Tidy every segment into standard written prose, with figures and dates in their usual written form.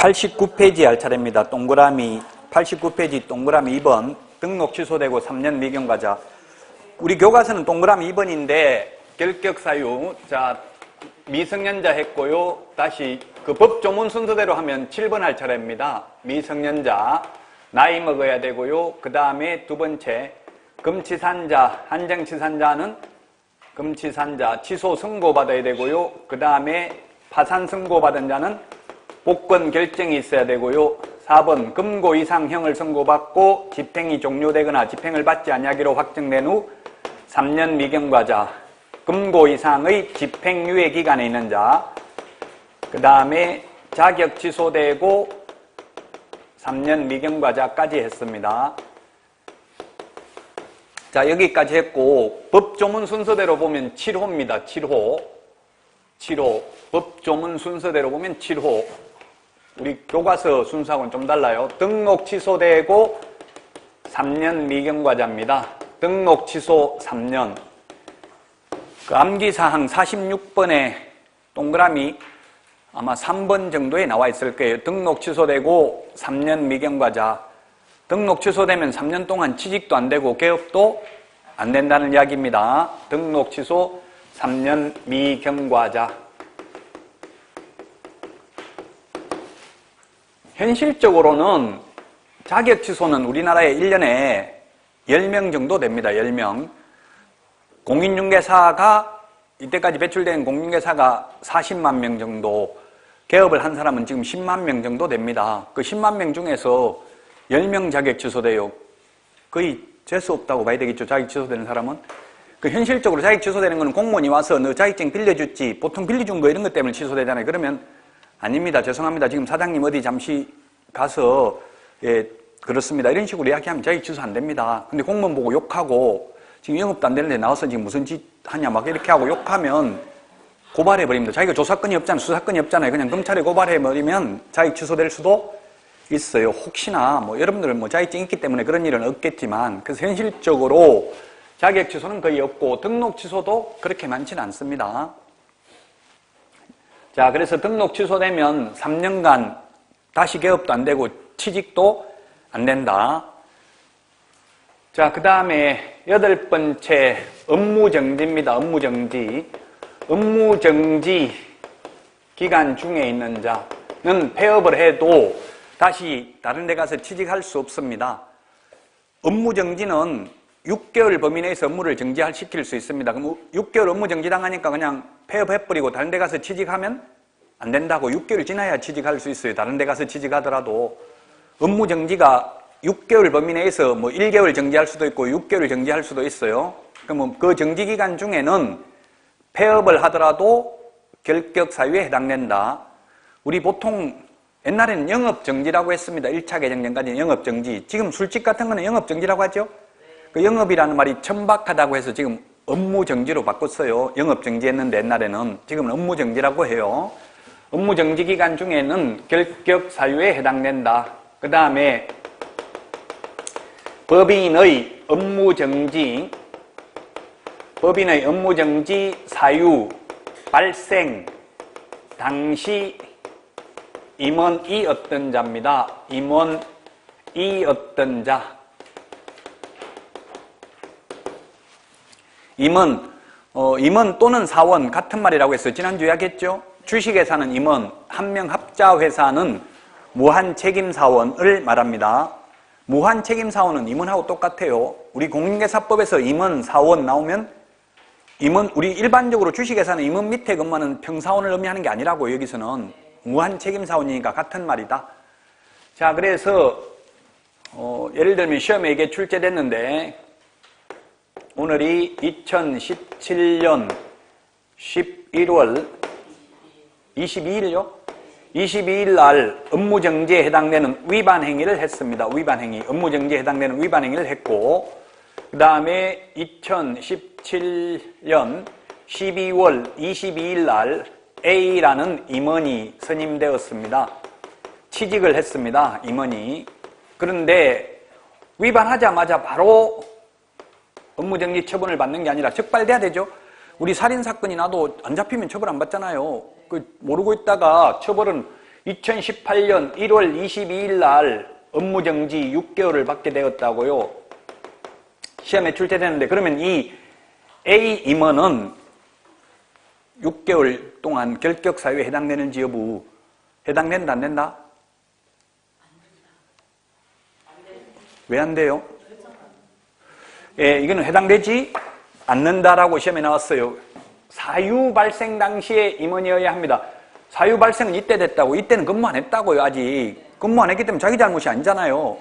89페이지 할 차례입니다. 동그라미 89페이지 동그라미 2번 등록 취소되고 3년 미경과자. 우리 교과서는 동그라미 2번인데 결격 사유. 자, 미성년자 했고요. 다시 그 법조문 순서대로 하면 7번 할 차례입니다. 미성년자 나이 먹어야 되고요. 그 다음에 두 번째 금치산자, 한정치산자는 금치산자 취소 선고받아야 되고요. 그 다음에 파산 선고받은 자는 복권 결정이 있어야 되고요. 4번 금고 이상형을 선고받고 집행이 종료되거나 집행을 받지 아니하기로 확정된 후 3년 미경과자. 금고 이상의 집행유예 기간에 있는 자. 그 다음에 자격 취소되고 3년 미경과자까지 했습니다. 자, 여기까지 했고 법조문 순서대로 보면 7호입니다. 7호. 법조문 순서대로 보면 7호. 우리 교과서 순서하고는 좀 달라요. 등록 취소되고 3년 미경과자입니다. 등록 취소 3년. 그 암기사항 46번에 동그라미 아마 3번 정도에 나와 있을 거예요. 등록 취소되고 3년 미경과자. 등록 취소되면 3년 동안 취직도 안 되고 개업도 안 된다는 이야기입니다. 등록 취소 3년 미경과자. 현실적으로는 자격 취소는 우리나라에 1년에 10명 정도 됩니다. 10명. 공인중개사가 이때까지 배출된 공인중개사가 40만 명 정도, 개업을 한 사람은 지금 10만 명 정도 됩니다. 그 10만 명 중에서 10명 자격 취소돼요. 거의 재수 없다고 봐야 되겠죠. 자격 취소되는 사람은. 그 현실적으로 자격 취소되는 거는 공무원이 와서 너 자격증 빌려줬지, 보통 빌려준 거 이런 것 때문에 취소되잖아요. 그러면 아닙니다. 죄송합니다. 지금 사장님 어디 잠시 가서 그렇습니다. 이런 식으로 이야기하면 자격 취소 안 됩니다. 근데 공무원 보고 욕하고 지금 영업도 안 되는데 나와서 지금 무슨 짓 하냐 막 이렇게 하고 욕하면 고발해버립니다. 자기가 조사건이 없잖아요. 수사건이 없잖아요. 그냥 검찰에 고발해버리면 자격 취소될 수도 있어요. 혹시나 뭐 여러분들은 뭐 자격증 있기 때문에 그런 일은 없겠지만, 그래서 현실적으로 자격 취소는 거의 없고 등록 취소도 그렇게 많지는 않습니다. 자, 그래서 등록 취소되면 3년간 다시 개업도 안 되고 취직도 안 된다. 자, 그 다음에 8번째 업무정지입니다. 업무정지. 업무정지 기간 중에 있는 자는 폐업을 해도 다시 다른 데 가서 취직할 수 없습니다. 업무정지는 6개월 범위 내에서 업무를 정지시킬 수 있습니다. 그럼 6개월 업무정지 당하니까 그냥 폐업해버리고 다른 데 가서 취직하면 안 된다고. 6개월 지나야 취직할 수 있어요. 다른 데 가서 취직하더라도. 업무정지가 6개월 범위 내에서 뭐 1개월 정지할 수도 있고 6개월 정지할 수도 있어요. 그러면 그 정지기간 중에는 폐업을 하더라도 결격 사유에 해당된다. 우리 보통 옛날에는 영업정지라고 했습니다. 1차 개정 전까지는 영업정지. 지금 술집 같은 거는 영업정지라고 하죠. 그 영업이라는 말이 천박하다고 해서 지금 업무정지로 바꿨어요. 영업정지했는데 옛날에는. 지금은 업무정지라고 해요. 업무정지 기간 중에는 결격 사유에 해당된다. 그 다음에 법인의 업무정지 사유 발생 당시 임원이 어떤 자입니다. 임원이 어떤 자. 임원 또는 사원 같은 말이라고 했어요. 지난주 이야기했죠. 주식회사는 임원, 한명 합자회사는 무한책임사원을 말합니다. 무한책임사원은 임원하고 똑같아요. 우리 공인중개사법에서 임원, 사원 나오면 우리 일반적으로 주식회사는 임원 밑에 근무하는 평사원을 의미하는 게 아니라고. 여기서는 무한책임사원이니까 같은 말이다. 자, 그래서 예를 들면 시험에 이게 출제됐는데 오늘이 2017년 11월 22일요? 22일 날 업무정지에 해당되는 위반 행위를 했습니다. 위반 행위. 업무정지에 해당되는 위반 행위를 했고, 그 다음에 2017년 12월 22일 날 A라는 임원이 선임되었습니다. 취직을 했습니다. 임원이. 그런데 위반하자마자 바로 업무정지 처분을 받는 게 아니라 적발돼야 되죠. 우리 살인사건이 나도 안 잡히면 처벌 안 받잖아요. 모르고 있다가 처벌은 2018년 1월 22일 날 업무정지 6개월을 받게 되었다고요. 시험에 출제되는데, 그러면 이 A 임원은 6개월 동안 결격 사유에 해당되는지 여부, 해당된다 안 된다? 왜 안 돼요? 예, 이거는 해당되지 않는다라고 시험에 나왔어요. 사유 발생 당시에 임원이어야 합니다. 사유 발생은 이때 됐다고, 이때는 근무 안 했다고요. 아직 근무 안 했기 때문에 자기 잘못이 아니잖아요.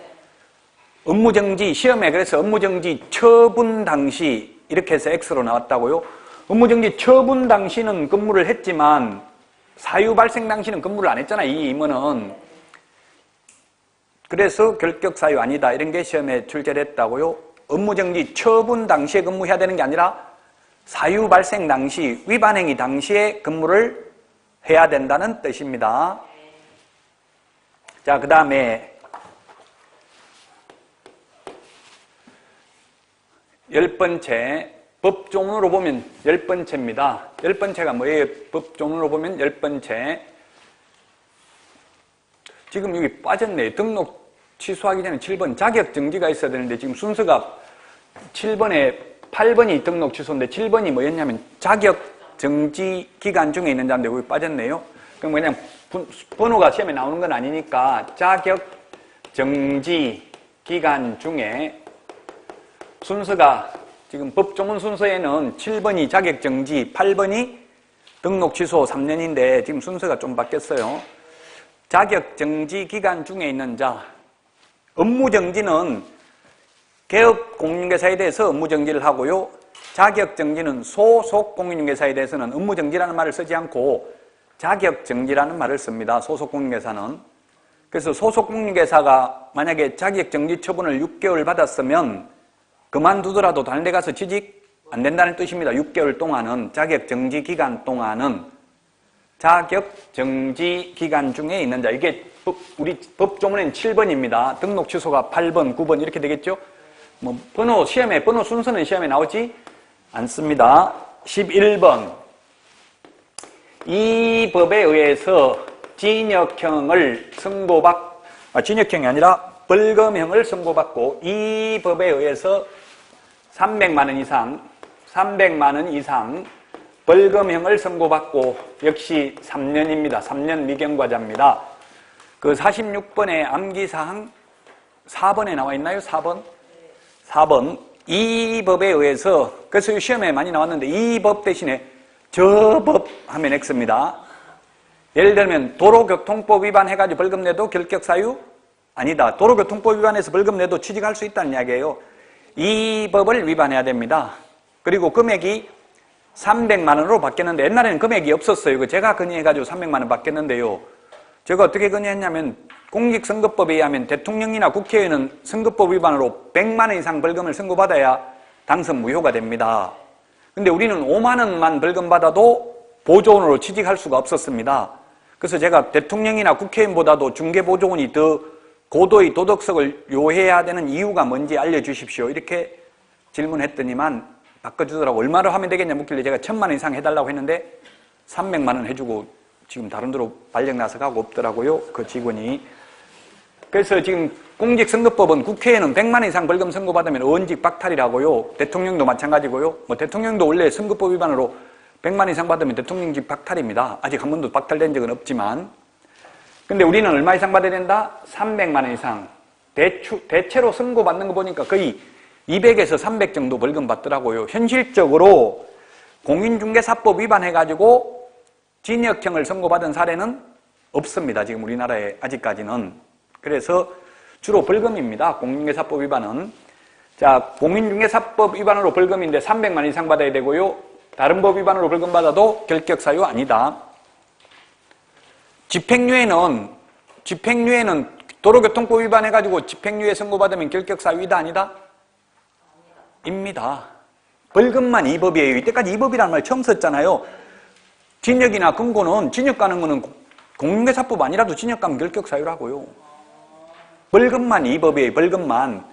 업무정지, 시험에 그래서 업무정지 처분 당시 이렇게 해서 X로 나왔다고요. 업무정지 처분 당시는 근무를 했지만 사유 발생 당시는 근무를 안 했잖아요. 이 임원은. 그래서 결격 사유 아니다 이런 게 시험에 출제됐다고요. 업무정지 처분 당시에 근무해야 되는 게 아니라 사유 발생 당시, 위반행위 당시에 근무를 해야 된다는 뜻입니다. 자, 그 다음에 10번째, 법조문으로 보면 10번째입니다. 10번째가 뭐예요? 법조문으로 보면 10번째. 지금 여기 빠졌네요. 등록 취소하기 전에 7번 자격정지가 있어야 되는데 지금 순서가 7번에 8번이 등록 취소인데 7번이 뭐였냐면 자격정지 기간 중에 있는 자인데 여기 빠졌네요. 그럼 그냥 번호가 시험에 나오는 건 아니니까 자격정지 기간 중에 순서가 지금 법조문 순서에는 7번이 자격정지, 8번이 등록 취소 3년인데 지금 순서가 좀 바뀌었어요. 자격정지 기간 중에 있는 자, 업무정지는 개업 공인중개사에 대해서 업무정지를 하고요. 자격정지는 소속 공인중개사에 대해서는 업무정지라는 말을 쓰지 않고 자격정지라는 말을 씁니다. 소속 공인중개사는. 그래서 소속 공인중개사가 만약에 자격정지 처분을 6개월 받았으면 그만두더라도 다른 데 가서 취직 안 된다는 뜻입니다. 6개월 동안은, 자격정지 기간 동안은 자격정지 기간 중에 있는 자. 이게 우리 법조문에는 7번입니다. 등록 취소가 8번, 9번 이렇게 되겠죠? 뭐 번호 순서는 시험에 나오지 않습니다. 11번. 이 법에 의해서 징역형을 징역형이 아니라 벌금형을 선고받고 이 법에 의해서 300만 원 이상 벌금형을 선고받고 역시 3년입니다. 3년 미경과자입니다. 그 46번의 암기사항 4번에 나와 있나요? 4번? 4번. 이 법에 의해서, 그래서 시험에 많이 나왔는데 이 법 대신에 저 법 하면 X입니다. 예를 들면 도로교통법 위반해가지고 벌금 내도 결격 사유? 아니다. 도로교통법 위반해서 벌금 내도 취직할 수 있다는 이야기예요. 이 법을 위반해야 됩니다. 그리고 금액이 300만 원으로 바뀌었는데 옛날에는 금액이 없었어요. 제가 건의해가지고 300만 원 바뀌었는데요. 제가 어떻게 건의했냐면 공직선거법에 의하면 대통령이나 국회의원은 선거법 위반으로 100만 원 이상 벌금을 선고받아야 당선 무효가 됩니다. 근데 우리는 5만 원만 벌금 받아도 보조원으로 취직할 수가 없었습니다. 그래서 제가 대통령이나 국회의원보다도 중개보조원이 더 고도의 도덕성을 요해야 되는 이유가 뭔지 알려주십시오. 이렇게 질문했더니만 바꿔주더라고. 얼마로 하면 되겠냐 묻길래 제가 1000만 원 이상 해달라고 했는데 300만 원 해주고 지금 다른 데로 발령 나서 가고 없더라고요. 그 직원이. 그래서 지금 공직선거법은 국회에는 100만 원 이상 벌금 선고받으면 의원직 박탈이라고요. 대통령도 마찬가지고요. 뭐 대통령도 원래 선거법 위반으로 100만 원 이상 받으면 대통령직 박탈입니다. 아직 한 번도 박탈된 적은 없지만. 근데 우리는 얼마 이상 받아야 된다? 300만 원 이상. 대체로 선고받는 거 보니까 거의 200에서 300 정도 벌금 받더라고요. 현실적으로 공인중개사법 위반해가지고 징역형을 선고받은 사례는 없습니다. 지금 우리나라에 아직까지는. 그래서 주로 벌금입니다. 공인중개사법 위반은. 자, 공인중개사법 위반으로 벌금인데 300만 원 이상 받아야 되고요. 다른 법 위반으로 벌금 받아도 결격 사유 아니다. 집행유예는 도로교통법 위반해가지고 집행유예 선고받으면 결격 사유이다 아니다? 입니다. 벌금만 이 법이에요. 이때까지 이 법이라는 말 처음 썼잖아요. 징역이나 금고는 징역 가는 거는 공인중개사법 아니라도 징역 가면 결격 사유라고요. 벌금만 이 법이에요. 벌금만.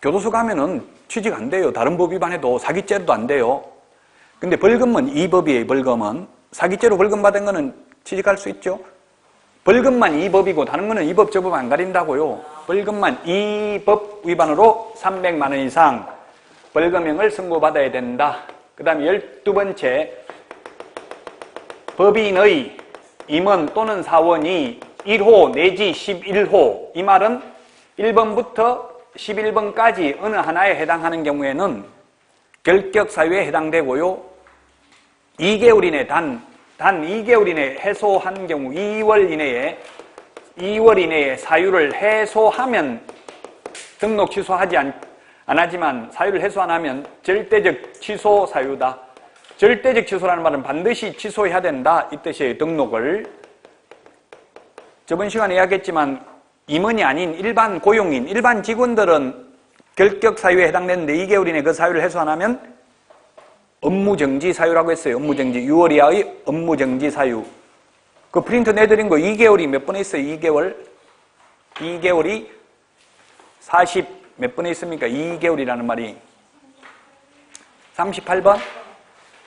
교도소 가면은 취직 안 돼요. 다른 법 위반해도 사기죄도 안 돼요. 근데 벌금은 이 법이에요. 벌금은. 사기죄로 벌금 받은 거는 취직할 수 있죠. 벌금만 이 법이고 다른 거는 이 법 저 법 안 가린다고요. 벌금만 이 법 위반으로 300만 원 이상 벌금형을 선고받아야 된다. 그 다음에 12번째, 법인의 임원 또는 사원이 1호 내지 11호, 이 말은 1번부터 11번까지 어느 하나에 해당하는 경우에는 결격 사유에 해당되고요. 2개월 이내 단 2개월 이내에 해소한 경우 2월 이내에 사유를 해소하면 등록 취소하지 안 하지만 사유를 해소 안 하면 절대적 취소 사유다. 절대적 취소라는 말은 반드시 취소해야 된다, 이 뜻이에요. 등록을. 저번 시간에 이야기했지만 임원이 아닌 일반 고용인, 일반 직원들은 결격 사유에 해당되는데 2개월 이내 그 사유를 해소 안 하면 업무정지 사유라고 했어요. 업무정지. 6월 이하의 업무정지 사유. 그 프린트 내드린 거 2개월이 몇 번에 있어요? 2개월. 2개월이 40 몇 번에 있습니까? 2개월이라는 말이. 38번?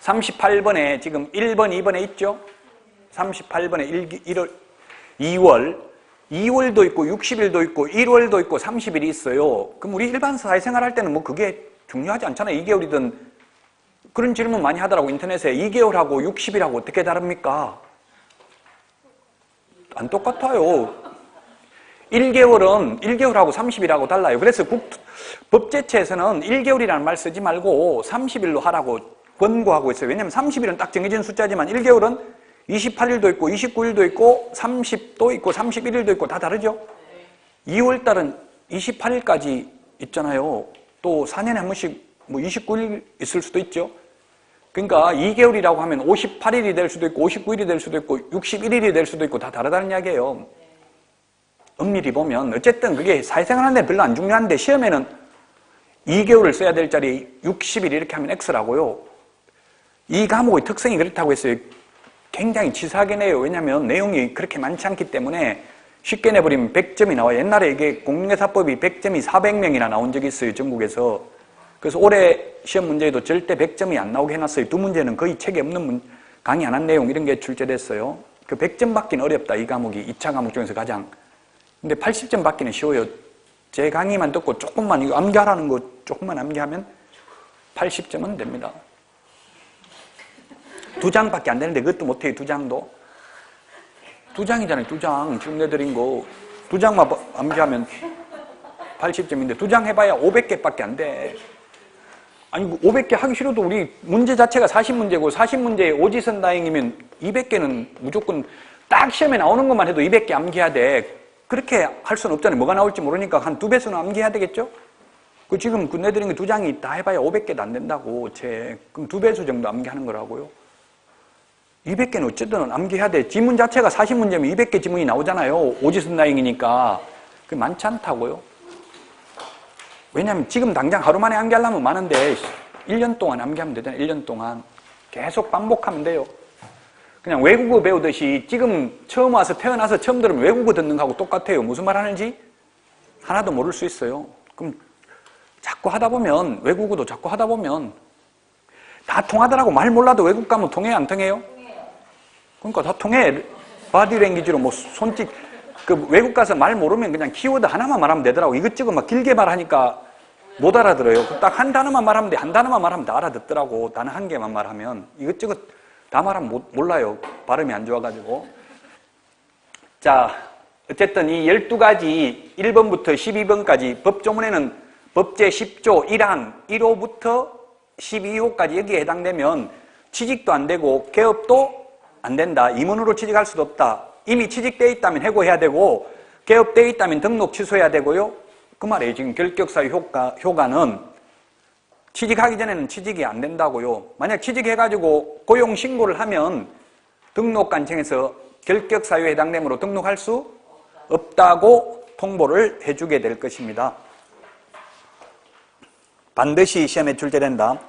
38번에 지금 1번, 2번에 있죠? 38번에 2월도 있고 60일도 있고 1월도 있고 30일이 있어요. 그럼 우리 일반 사회생활 할 때는 뭐 그게 중요하지 않잖아요. 2개월이든. 그런 질문 많이 하더라고, 인터넷에. 2개월하고 60일하고 어떻게 다릅니까? 안 똑같아요. 1개월하고 30일하고 달라요. 그래서 법제처에서는 1개월이라는 말 쓰지 말고 30일로 하라고 권고하고 있어요. 왜냐하면 30일은 딱 정해진 숫자지만 1개월은 28일도 있고 29일도 있고 30도 있고 31일도 있고 다 다르죠. 2월달은 28일까지 있잖아요. 또 4년에 한 번씩 뭐 29일 있을 수도 있죠. 그러니까 2개월이라고 하면 58일이 될 수도 있고 59일이 될 수도 있고 61일이 될 수도 있고 다 다르다는 이야기예요. 엄밀히 보면 어쨌든 그게 사회생활 하는데 별로 안 중요한데 시험에는 2개월을 써야 될 자리 60일 이렇게 하면 X라고요. 이 과목의 특성이 그렇다고 했어요. 굉장히 치사하게 내요. 왜냐하면 내용이 그렇게 많지 않기 때문에 쉽게 내버리면 100점이 나와요. 옛날에 이게 공인중개사법이 100점이 400명이나 나온 적이 있어요. 전국에서. 그래서 올해 시험 문제에도 절대 100점이 안 나오게 해놨어요. 두 문제는 거의 책에 없는 강의 안 한 내용 이런 게 출제됐어요. 그 100점 받기는 어렵다. 이 과목이 2차 과목 중에서 가장. 근데 80점 받기는 쉬워요. 제 강의만 듣고 조금만 이거 암기하라는 거 조금만 암기하면 80점은 됩니다. 2장밖에 안 되는데 그것도 못해요. 2장도. 2장이잖아요. 2장. 지금 내드린 거 2장만 암기하면 80점인데 2장 해봐야 500개밖에 안 돼. 아니 500개 하기 싫어도 우리 문제 자체가 40문제고 40문제에 오지선다행이면 200개는 무조건 딱 시험에 나오는 것만 해도 200개 암기해야 돼. 그렇게 할 수는 없잖아요. 뭐가 나올지 모르니까 한 2배수는 암기해야 되겠죠? 그 지금 내드린 게 2장이 다 해봐야 500개도 안 된다고. 그럼 2배수 정도 암기하는 거라고요. 200개는 어쨌든 암기해야 돼. 지문 자체가 40문제면 200개 지문이 나오잖아요. 오지선다행이니까. 그게 많지 않다고요. 왜냐하면 지금 당장 하루 만에 암기하려면 많은데 1년 동안 암기하면 되잖아요. 1년 동안. 계속 반복하면 돼요. 그냥 외국어 배우듯이 지금 처음 와서 태어나서 처음 들으면 외국어 듣는 거하고 똑같아요. 무슨 말 하는지 하나도 모를 수 있어요. 그럼 자꾸 하다 보면 외국어도 자꾸 하다 보면 다 통하더라고. 말 몰라도 외국 가면 통해요? 안 통해요? 그러니까 다 통해. 바디랭귀지로 뭐 손짓. 그 외국 가서 말 모르면 그냥 키워드 하나만 말하면 되더라고. 이것저것 막 길게 말하니까 못 알아들어요. 딱 한 단어만 말하면 돼. 한 단어만 말하면 다 알아듣더라고. 단어 한 개만 말하면. 이것저것 다 말하면 몰라요. 발음이 안 좋아가지고. 자, 어쨌든 이 12가지 1번부터 12번까지 법조문에는 법제 10조 1항 1호부터 12호까지 여기에 해당되면 취직도 안 되고 개업도 안 된다. 임원으로 취직할 수도 없다. 이미 취직되어 있다면 해고해야 되고 개업되어 있다면 등록 취소해야 되고요. 그 말이에요. 지금 결격사유 효과는 취직하기 전에는 취직이 안 된다고요. 만약 취직해가지고 고용신고를 하면 등록관청에서 결격사유에 해당되므로 등록할 수 없다고 통보를 해주게 될 것입니다. 반드시 시험에 출제된다.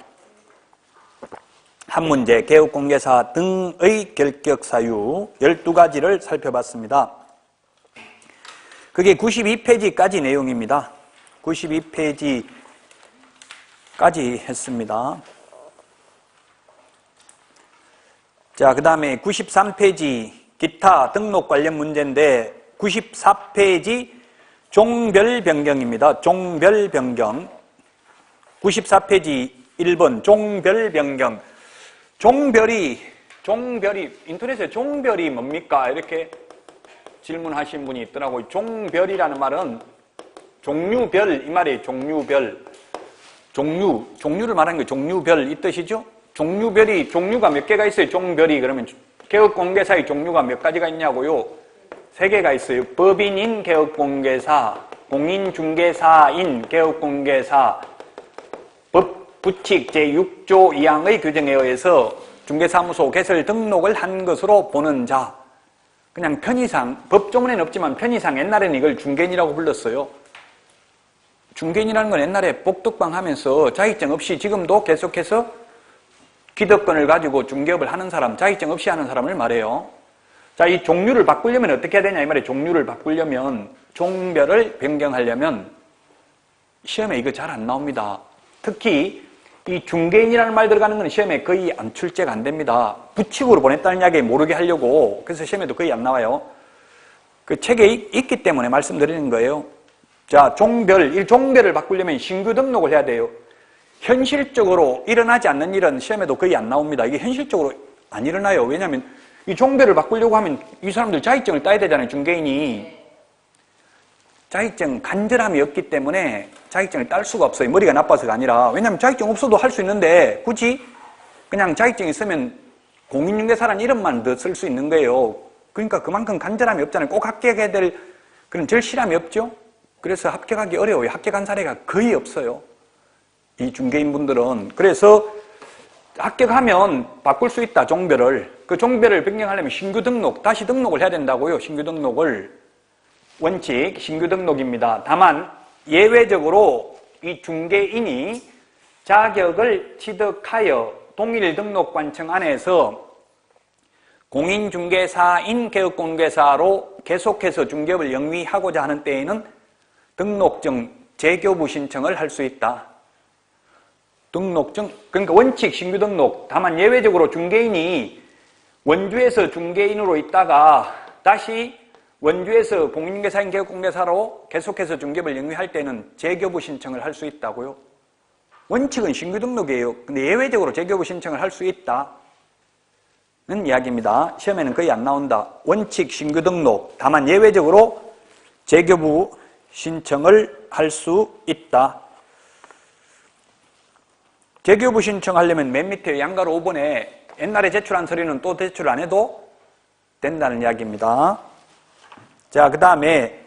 한 문제, 개업공개사 등의 결격사유 12가지를 살펴봤습니다. 그게 92페이지까지 내용입니다. 92페이지까지 했습니다. 자, 그 다음에 93페이지 기타 등록 관련 문제인데 94페이지 종별 변경입니다. 종별 변경. 94페이지 1번 종별 변경. 종별이 인터넷에 종별이 뭡니까? 이렇게 질문하신 분이 있더라고요. 종별이라는 말은 종류별 이 말이에요. 종류별. 종류를 말하는 게 종류별 이 뜻이죠. 종류별이 종류가 몇 개가 있어요. 종별이 그러면 개업공개사의 종류가 몇 가지가 있냐고요. 3개가 있어요. 법인인 개업공개사, 공인중개사인 개업공개사, 법부칙 제6조 2항의 규정에 의해서 중개사무소 개설 등록을 한 것으로 보는 자. 그냥 편의상, 법조문에는 없지만 편의상 옛날에는 이걸 중개인이라고 불렀어요. 중개인이라는 건 옛날에 복덕방 하면서 자격증 없이 지금도 계속해서 기득권을 가지고 중개업을 하는 사람, 자격증 없이 하는 사람을 말해요. 자, 이 종류를 바꾸려면 어떻게 해야 되냐 이 말이에요. 종류를 바꾸려면, 종별을 변경하려면 시험에 이거 잘 안 나옵니다. 특히 이 중개인이라는 말 들어가는 건 시험에 거의 안 출제가 안 됩니다. 부칙으로 보냈다는 이야기 모르게 하려고. 그래서 시험에도 거의 안 나와요. 그 책에 있기 때문에 말씀드리는 거예요. 자, 이 종별을 바꾸려면 신규 등록을 해야 돼요. 현실적으로 일어나지 않는 일은 시험에도 거의 안 나옵니다. 이게 현실적으로 안 일어나요. 왜냐하면 이 종별을 바꾸려고 하면 이 사람들 자격증을 따야 되잖아요. 중개인이. 자격증 간절함이 없기 때문에 자격증을 딸 수가 없어요. 머리가 나빠서가 아니라. 왜냐하면 자격증 없어도 할 수 있는데 굳이 그냥 자격증이 있으면 공인중개사라는 이름만 더 쓸 수 있는 거예요. 그러니까 그만큼 간절함이 없잖아요. 꼭 합격해야 될 그런 절실함이 없죠. 그래서 합격하기 어려워요. 합격한 사례가 거의 없어요. 이 중개인분들은. 그래서 합격하면 바꿀 수 있다. 종별을. 그 종별을 변경하려면 신규 등록, 다시 등록을 해야 된다고요. 신규 등록을. 원칙 신규 등록입니다. 다만 예외적으로 이 중개인이 자격을 취득하여 동일 등록관청 안에서 공인중개사인 개업공개사로 계속해서 중개업을 영위하고자 하는 때에는 등록증 재교부 신청을 할 수 있다. 등록증, 그러니까 원칙 신규 등록. 다만 예외적으로 중개인이 원주에서 중개인으로 있다가 다시 원주에서 공인중개사인 개업공개사로 계속해서 중개업을 영위할 때는 재교부 신청을 할 수 있다고요. 원칙은 신규 등록이에요. 근데 예외적으로 재교부 신청을 할 수 있다는 이야기입니다. 시험에는 거의 안 나온다. 원칙 신규 등록. 다만 예외적으로 재교부 신청을 할 수 있다. 재교부 신청하려면 맨 밑에 양가로 5번에 옛날에 제출한 서류는 또 제출 안 해도 된다는 이야기입니다. 자, 그 다음에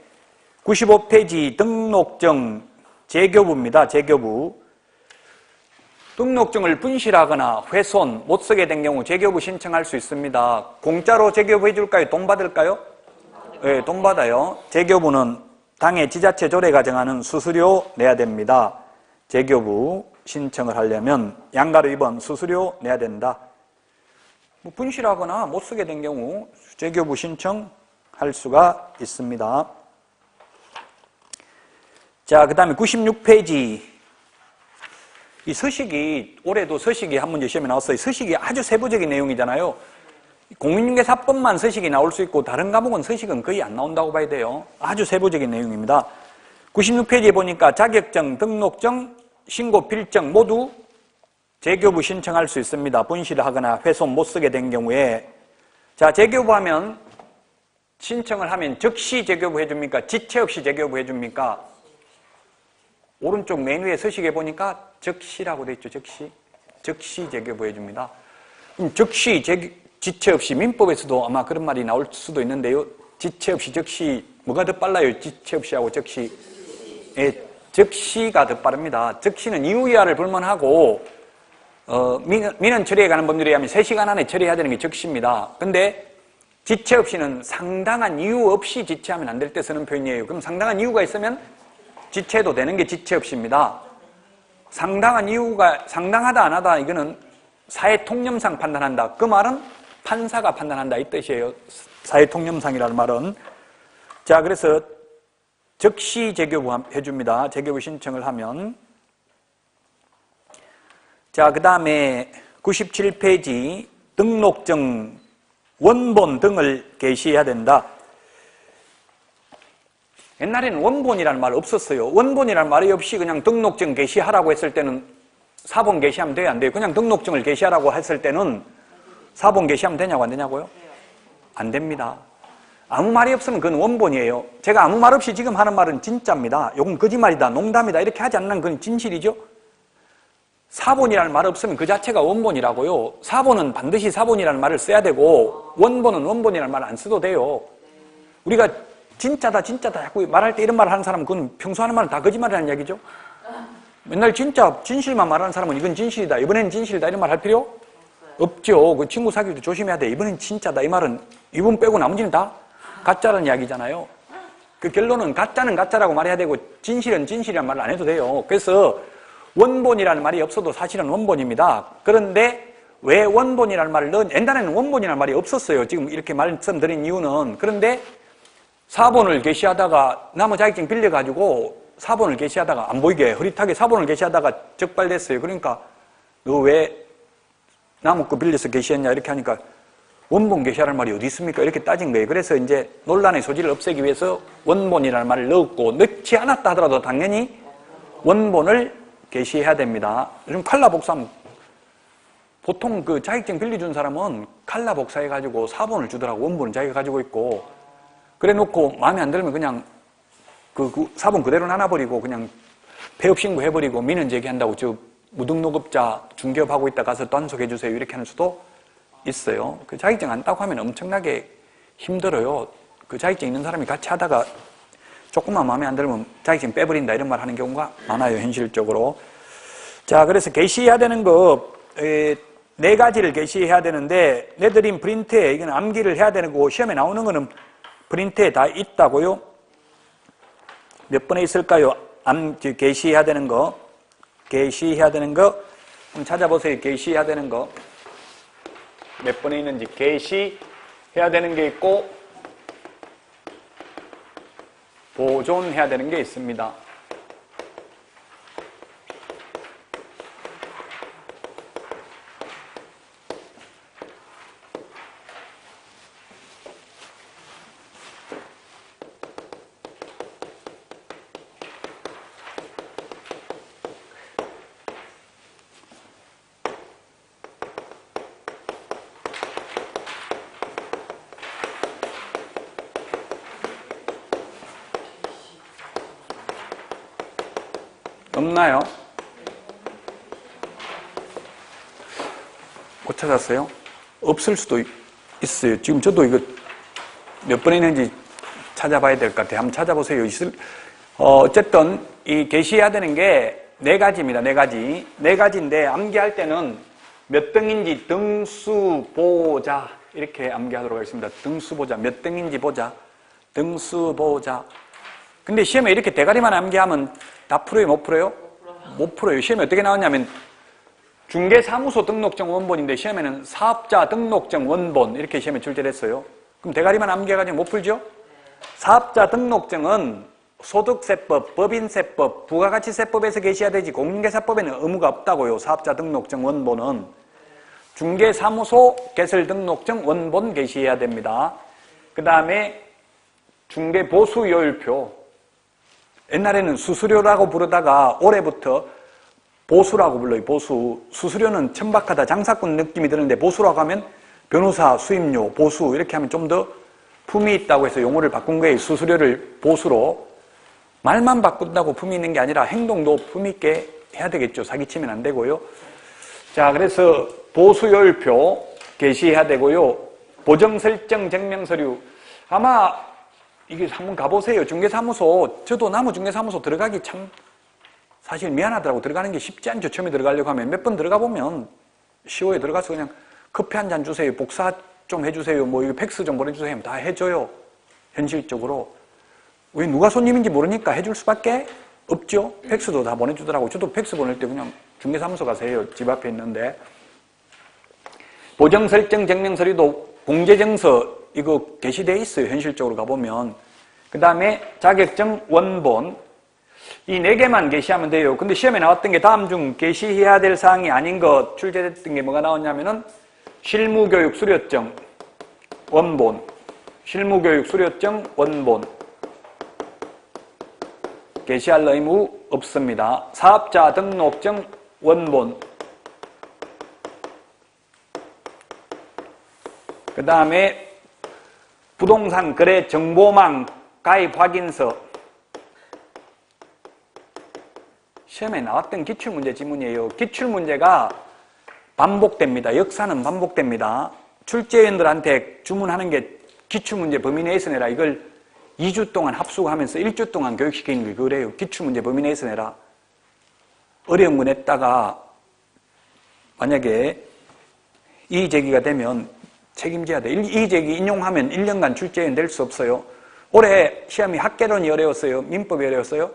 95페이지 등록증 재교부입니다. 재교부. 등록증을 분실하거나 훼손, 못 쓰게 된 경우 재교부 신청할 수 있습니다. 공짜로 재교부 해줄까요? 돈 받을까요? 네, 돈 받아요. 재교부는 당해 지자체 조례가 정하는 수수료 내야 됩니다. 재교부 신청을 하려면 양가로 2번 수수료 내야 된다. 뭐 분실하거나 못 쓰게 된 경우 재교부 신청할 수가 있습니다. 자, 그 다음에 96페이지. 이 서식이, 올해도 서식이 한 문제 시험에 나왔어요. 서식이 아주 세부적인 내용이잖아요. 공인중개사법만 서식이 나올 수 있고 다른 과목은 서식은 거의 안 나온다고 봐야 돼요. 아주 세부적인 내용입니다. 96페이지에 보니까 자격증, 등록증, 신고 필증 모두 재교부 신청할 수 있습니다. 분실하거나 훼손 못 쓰게 된 경우에. 자, 재교부하면 신청을 하면 즉시 재교부 해줍니까? 지체 없이 재교부 해줍니까? 오른쪽 메뉴에 서식에 보니까 즉시라고 되어 있죠. 즉시 재교부 해줍니다. 즉시 지체 없이 민법에서도 아마 그런 말이 나올 수도 있는데요. 지체 없이 즉시 뭐가 더 빨라요? 지체 없이 하고 즉시. 예, 즉시가 더 빠릅니다. 즉시는 이유이하를 불문하고 민원 처리에 관한 법률에 의하면 3시간 안에 처리해야 되는 게 즉시입니다. 근데 지체 없이는 상당한 이유 없이 지체하면 안 될 때 쓰는 표현이에요. 그럼 상당한 이유가 있으면 지체도 되는 게 지체 없이입니다. 상당한 이유가 상당하다 안 하다 이거는 사회 통념상 판단한다. 그 말은 판사가 판단한다 이 뜻이에요. 사회 통념상이라는 말은. 자, 그래서 즉시 재교부 해줍니다. 재교부 신청을 하면. 자, 그 다음에 97페이지 등록증 원본 등을 게시해야 된다. 옛날에는 원본이라는 말 없었어요. 원본이라는 말이 없이 그냥 등록증 게시하라고 했을 때는 사본 게시하면 돼요, 안 돼요? 그냥 등록증을 게시하라고 했을 때는 사본 게시하면 되냐고 안 되냐고요? 안 됩니다. 아무 말이 없으면 그건 원본이에요. 제가 아무 말 없이 지금 하는 말은 진짜입니다. 이건 거짓말이다, 농담이다 이렇게 하지 않는 그건 진실이죠. 사본이라는 말 없으면 그 자체가 원본이라고요. 사본은 반드시 사본이라는 말을 써야 되고 원본은 원본이라는 말 안 써도 돼요. 우리가 진짜다 자꾸 말할 때 이런 말 하는 사람은 그건 평소 하는 말은 다 거짓말이라는 얘기죠. 맨날 진짜 진실만 말하는 사람은 이건 진실이다, 이번엔 진실이다 이런 말 할 필요 없죠. 그 친구 사귈 때 조심해야 돼. 이번엔 진짜다 이 말은 이번 빼고 나머지는 다 가짜라는 이야기잖아요. 그 결론은 가짜는 가짜라고 말해야 되고 진실은 진실이라는 말을 안 해도 돼요. 그래서 원본이라는 말이 없어도 사실은 원본입니다. 그런데 왜 원본이라는 말을 옛날에는 원본이라는 말이 없었어요. 지금 이렇게 말씀드린 이유는. 그런데 사본을 게시하다가 나무 자격증 빌려가지고 사본을 게시하다가 안 보이게 흐릿하게 사본을 게시하다가 적발됐어요. 그러니까 너 왜 나무 거 빌려서 게시했냐 이렇게 하니까 원본 게시하라는 말이 어디 있습니까? 이렇게 따진 거예요. 그래서 이제 논란의 소지를 없애기 위해서 원본이라는 말을 넣었고 넣지 않았다 하더라도 당연히 원본을 게시해야 됩니다. 요즘 칼라 복사하면 보통 그 자격증 빌려준 사람은 칼라 복사해가지고 사본을 주더라고. 원본은 자기가 가지고 있고 그래 놓고 마음에 안 들면 그냥 그 사본 그대로 나눠버리고 그냥 폐업 신고해버리고 민원 제기한다고 저 무등록업자 중개업하고 있다 가서 단속해 주세요 이렇게 하는 수도 있어요. 그 자격증 안 따고 하면 엄청나게 힘들어요. 그 자격증 있는 사람이 같이 하다가 조금만 마음에 안 들면 자격증 빼버린다 이런 말 하는 경우가 많아요, 현실적으로. 자, 그래서 게시해야 되는 거 4가지를 게시해야 되는데 내드린 프린트에 이건 암기를 해야 되는 거고 시험에 나오는 거는 프린트에 다 있다고요. 몇 번에 있을까요? 게시해야 되는 거. 게시해야 되는 거. 한번 찾아보세요. 게시해야 되는 거. 몇 번에 있는지. 게시해야 되는 게 있고 보존해야 되는 게 있습니다. 없나요? 못 찾았어요? 없을 수도 있어요. 지금 저도 이거 몇 번에 있는지 찾아봐야 될 것 같아요. 한번 찾아보세요. 어쨌든 이 게시해야 되는 게 4가지입니다. 4가지. 4가지인데 암기할 때는 몇 등인지 등수보자 이렇게 암기하도록 하겠습니다. 등수보자. 몇 등인지 보자. 등수보자. 근데 시험에 이렇게 대가리만 암기하면 다 풀어요? 못 풀어요? 못 풀어요. 시험에 어떻게 나왔냐면 중개사무소 등록증 원본인데 시험에는 사업자 등록증 원본 이렇게 시험에 출제됐어요. 그럼 대가리만 암기해가지고 못 풀죠? 사업자 등록증은 소득세법, 법인세법, 부가가치세법에서 게시해야 되지 공인중개사법에는 의무가 없다고요. 사업자 등록증 원본은. 중개사무소 개설 등록증 원본 게시해야 됩니다. 그 다음에 중개보수요율표. 옛날에는 수수료라고 부르다가 올해부터 보수라고 불러요. 보수. 수수료는 천박하다, 장사꾼 느낌이 드는데 보수라고 하면 변호사 수임료, 보수 이렇게 하면 좀 더 품이 있다고 해서 용어를 바꾼 거예요. 수수료를 보수로. 말만 바꾼다고 품이 있는 게 아니라 행동도 품이 있게 해야 되겠죠. 사기치면 안 되고요. 자, 그래서 보수요율표 게시해야 되고요. 보정설정 증명서류. 아마 이게 한번 가보세요. 중개사무소. 저도 나무중개사무소 들어가기 참 사실 미안하더라고. 들어가는 게 쉽지 않죠. 처음에 들어가려고 하면 몇 번 들어가 보면 쉬워요. 들어가서 그냥 커피 한 잔 주세요. 복사 좀 해주세요. 뭐 이거 팩스 좀 보내주세요. 하면 다 해줘요. 현실적으로. 왜 누가 손님인지 모르니까 해줄 수밖에 없죠. 팩스도 다 보내주더라고. 저도 팩스 보낼 때 그냥 중개사무소 가서 해요. 집 앞에 있는데. 보정설정 증명서류도 공제증서 이거 게시되어 있어요. 현실적으로 가보면. 그 다음에 자격증 원본. 이 4개만 게시하면 돼요. 근데 시험에 나왔던 게 다음 중 게시해야 될 사항이 아닌 것 출제됐던 게 뭐가 나왔냐면은 실무교육 수료증. 원본, 실무교육 수료증 원본, 게시할 의무 없습니다. 사업자 등록증 원본, 그 다음에 부동산 거래 정보망 가입 확인서. 시험에 나왔던 기출문제 지문이에요. 기출문제가 반복됩니다. 역사는 반복됩니다. 출제위원들한테 주문하는 게 기출문제 범위 내에서 내라. 이걸 2주 동안 합숙하면서 1주 동안 교육시키는 게 그래요. 기출문제 범위 내에서 내라. 어려운 거 냈다가 만약에 이의제기가 되면 책임져야 돼. 이의제기 인용하면 1년간 출제위원 될 수 없어요. 올해 시험이 학개론이 어려웠어요? 민법이 어려웠어요?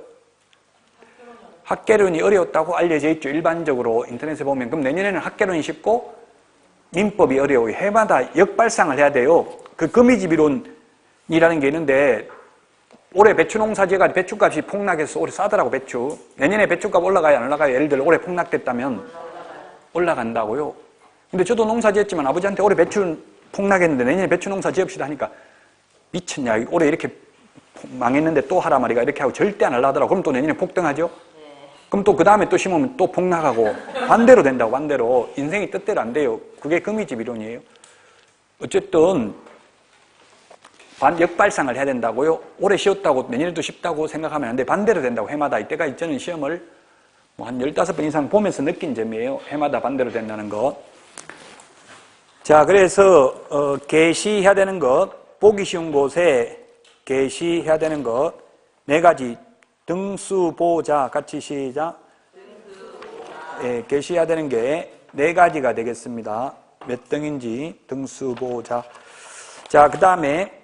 학개론이 어려웠다고 알려져 있죠. 일반적으로 인터넷에 보면. 그럼 내년에는 학개론이 쉽고 민법이 어려워요. 해마다 역발상을 해야 돼요. 그 거미집 이론이라는 게 있는데 올해 배추농사 지어가지고 배추값이 폭락해서 올해 싸더라고 배추. 내년에 배추값 올라가요 안 올라가요? 예를 들어 올해 폭락됐다면 올라간다고요. 근데 저도 농사 지었지만 아버지한테 올해 배추 폭락했는데 내년에 배추 농사 지읍시다 하니까 미쳤냐 올해 이렇게 망했는데 또 하라 말이가 이렇게 하고 절대 안 하려더라고. 그럼 또 내년에 폭등하죠? 그럼 또 그 다음에 또 심으면 또 폭락하고 반대로 된다고. 반대로 인생이 뜻대로 안 돼요. 그게 거미집 이론이에요. 어쨌든 역발상을 해야 된다고요. 올해 쉬었다고 내년에도 쉽다고 생각하면 안 돼. 반대로 된다고. 해마다. 이때가 저는 시험을 한 15번 이상 보면서 느낀 점이에요. 해마다 반대로 된다는 것. 자, 그래서 게시해야 되는 것, 보기 쉬운 곳에 게시해야 되는 것 4가지. 등수보자. 같이 시작. 예, 게시해야 되는 게 4가지가 되겠습니다. 몇 등인지 등수보자. 자, 그 다음에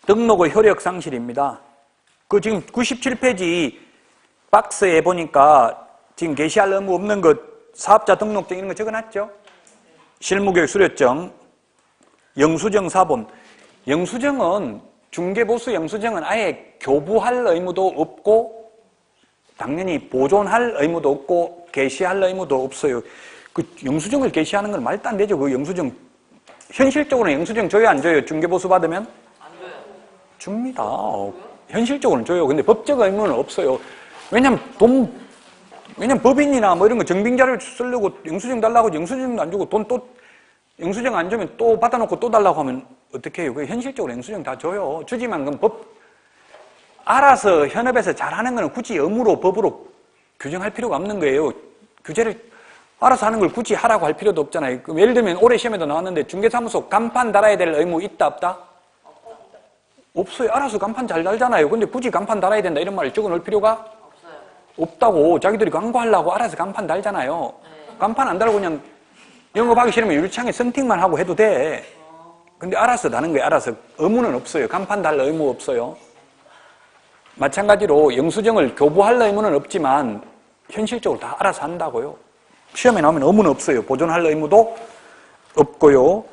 등록의 효력 상실입니다. 그 지금 97페이지 박스에 보니까 지금 게시할 의무 없는 것, 사업자 등록증 이런 거 적어놨죠? 실무교육 수료증, 영수증 사본. 영수증은 중개보수 영수증은 아예 교부할 의무도 없고 당연히 보존할 의무도 없고 게시할 의무도 없어요. 그 영수증을 게시하는 건 말도 안 되죠. 그 영수증 현실적으로 영수증 줘요 안 줘요? 중개보수 받으면? 안 줘요. 줍니다. 현실적으로는 줘요. 근데 법적 의무는 없어요. 왜냐면 법인이나 뭐 이런 거 정빙자를 쓰려고 영수증 달라고 영수증도 안 주고 영수증 안 주면 또 받아놓고 또 달라고 하면 어떻게 해요? 현실적으로 영수증 다 줘요. 주지만 그럼 알아서 현업에서 잘하는 거는 굳이 의무로 법으로 규정할 필요가 없는 거예요. 규제를 알아서 하는 걸 굳이 하라고 할 필요도 없잖아요. 그럼 예를 들면 올해 시험에도 나왔는데 중개사무소 간판 달아야 될 의무 있다 없다? 없어요. 알아서 간판 잘 달잖아요. 근데 굳이 간판 달아야 된다 이런 말을 적어놓을 필요가 없다고. 자기들이 광고하려고 알아서 간판 달잖아요. 간판 안 달고 그냥 영업하기 싫으면 유리창에 선팅만 하고 해도 돼. 근데 알아서 다는 거예요. 알아서. 의무는 없어요. 간판 달 의무 없어요. 마찬가지로 영수증을 교부할 의무는 없지만 현실적으로 다 알아서 한다고요. 시험에 나오면 의무는 없어요. 보존할 의무도 없고요.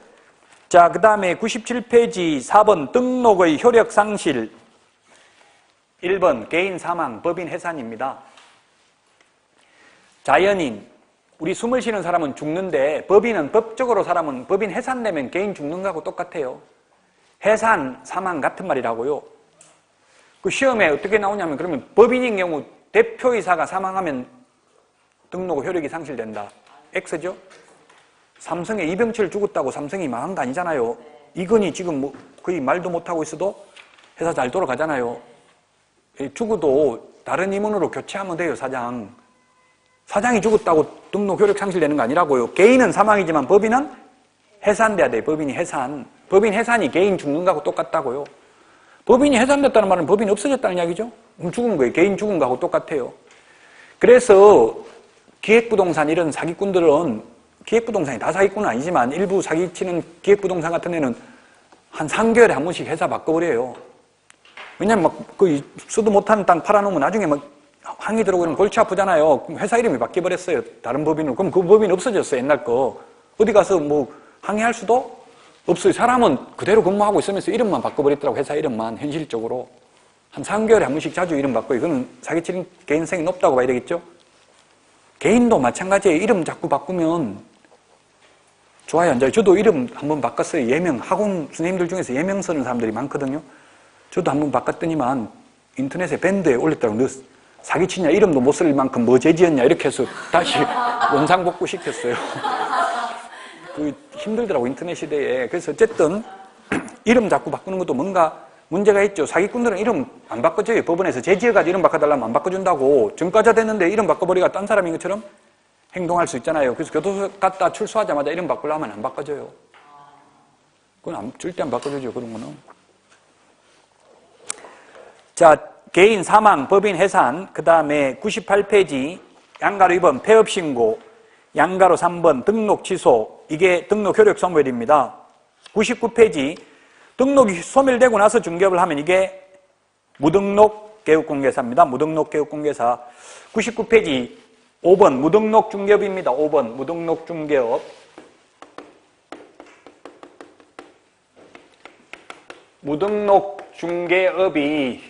자, 그 다음에 97페이지 4번 등록의 효력 상실. 1번 개인 사망, 법인 해산입니다. 자연인, 우리 숨을 쉬는 사람은 죽는데 법인은 법적으로 사람은 법인 해산되면 개인 죽는 거하고 똑같아요. 해산, 사망 같은 말이라고요. 그 시험에 어떻게 나오냐면 그러면 법인인 경우 대표이사가 사망하면 등록 효력이 상실된다. X죠? 삼성에 이병철 죽었다고 삼성이 망한 거 아니잖아요. 이건희 지금 뭐 거의 말도 못하고 있어도 회사 잘 돌아가잖아요. 죽어도 다른 임원으로 교체하면 돼요, 사장. 사장이 죽었다고 등록 효력 상실되는 거 아니라고요. 개인은 사망이지만 법인은 해산돼야 돼요. 법인이 해산. 법인 해산이 개인 죽는 거하고 똑같다고요. 법인이 해산됐다는 말은 법인이 없어졌다는 이야기죠. 그럼 죽은 거예요. 개인 죽은 거하고 똑같아요. 그래서 기획부동산 이런 사기꾼들은 기획부동산이 다 사기꾼은 아니지만 일부 사기치는 기획부동산 같은 데는 한 3개월에 한 번씩 회사 바꿔버려요. 왜냐면 막 그 쓰도 못하는 땅 팔아놓으면 나중에 막 항의 들어오면 골치 아프잖아요. 회사 이름이 바뀌어버렸어요. 다른 법인으로. 그럼 그 법인 없어졌어요. 옛날 거. 어디 가서 뭐 항의할 수도 없어요. 사람은 그대로 근무하고 있으면서 이름만 바꿔버렸더라고. 회사 이름만 현실적으로. 한 3개월에 한 번씩 자주 이름 바꿔요. 이거는 사기치는 개인성이 높다고 봐야 되겠죠? 개인도 마찬가지예요. 이름 자꾸 바꾸면 좋아요, 안 좋아요? 저도 이름 한번 바꿨어요. 예명. 학원 선생님들 중에서 예명 쓰는 사람들이 많거든요. 저도 한번 바꿨더니만 인터넷에 밴드에 올렸다고 너 사기치냐? 이름도 못 쓸 만큼 뭐 죄지었냐? 이렇게 해서 다시 원상복구 시켰어요. 힘들더라고, 인터넷 시대에. 그래서 어쨌든 이름 자꾸 바꾸는 것도 뭔가 문제가 있죠. 사기꾼들은 이름 안 바꿔줘요. 법원에서 죄지어가지고 이름 바꿔달라면 안 바꿔준다고. 전과자 됐는데 이름 바꿔버리가 딴 사람인 것처럼 행동할 수 있잖아요. 그래서 교도소 갔다 출소하자마자 이름 바꾸려면 안 바꿔줘요. 그건 절대 안 바꿔주죠, 그런 거는. 자, 개인 사망, 법인 해산, 그 다음에 98페이지, 양가로 2번 폐업신고, 양가로 3번 등록 취소, 이게 등록 효력 소멸입니다. 99페이지, 등록이 소멸되고 나서 중개업을 하면 이게 무등록 개업공개사입니다. 무등록 개업공개사. 99페이지 5번 무등록 중개업입니다. 5번 무등록 중개업. 무등록 중개업이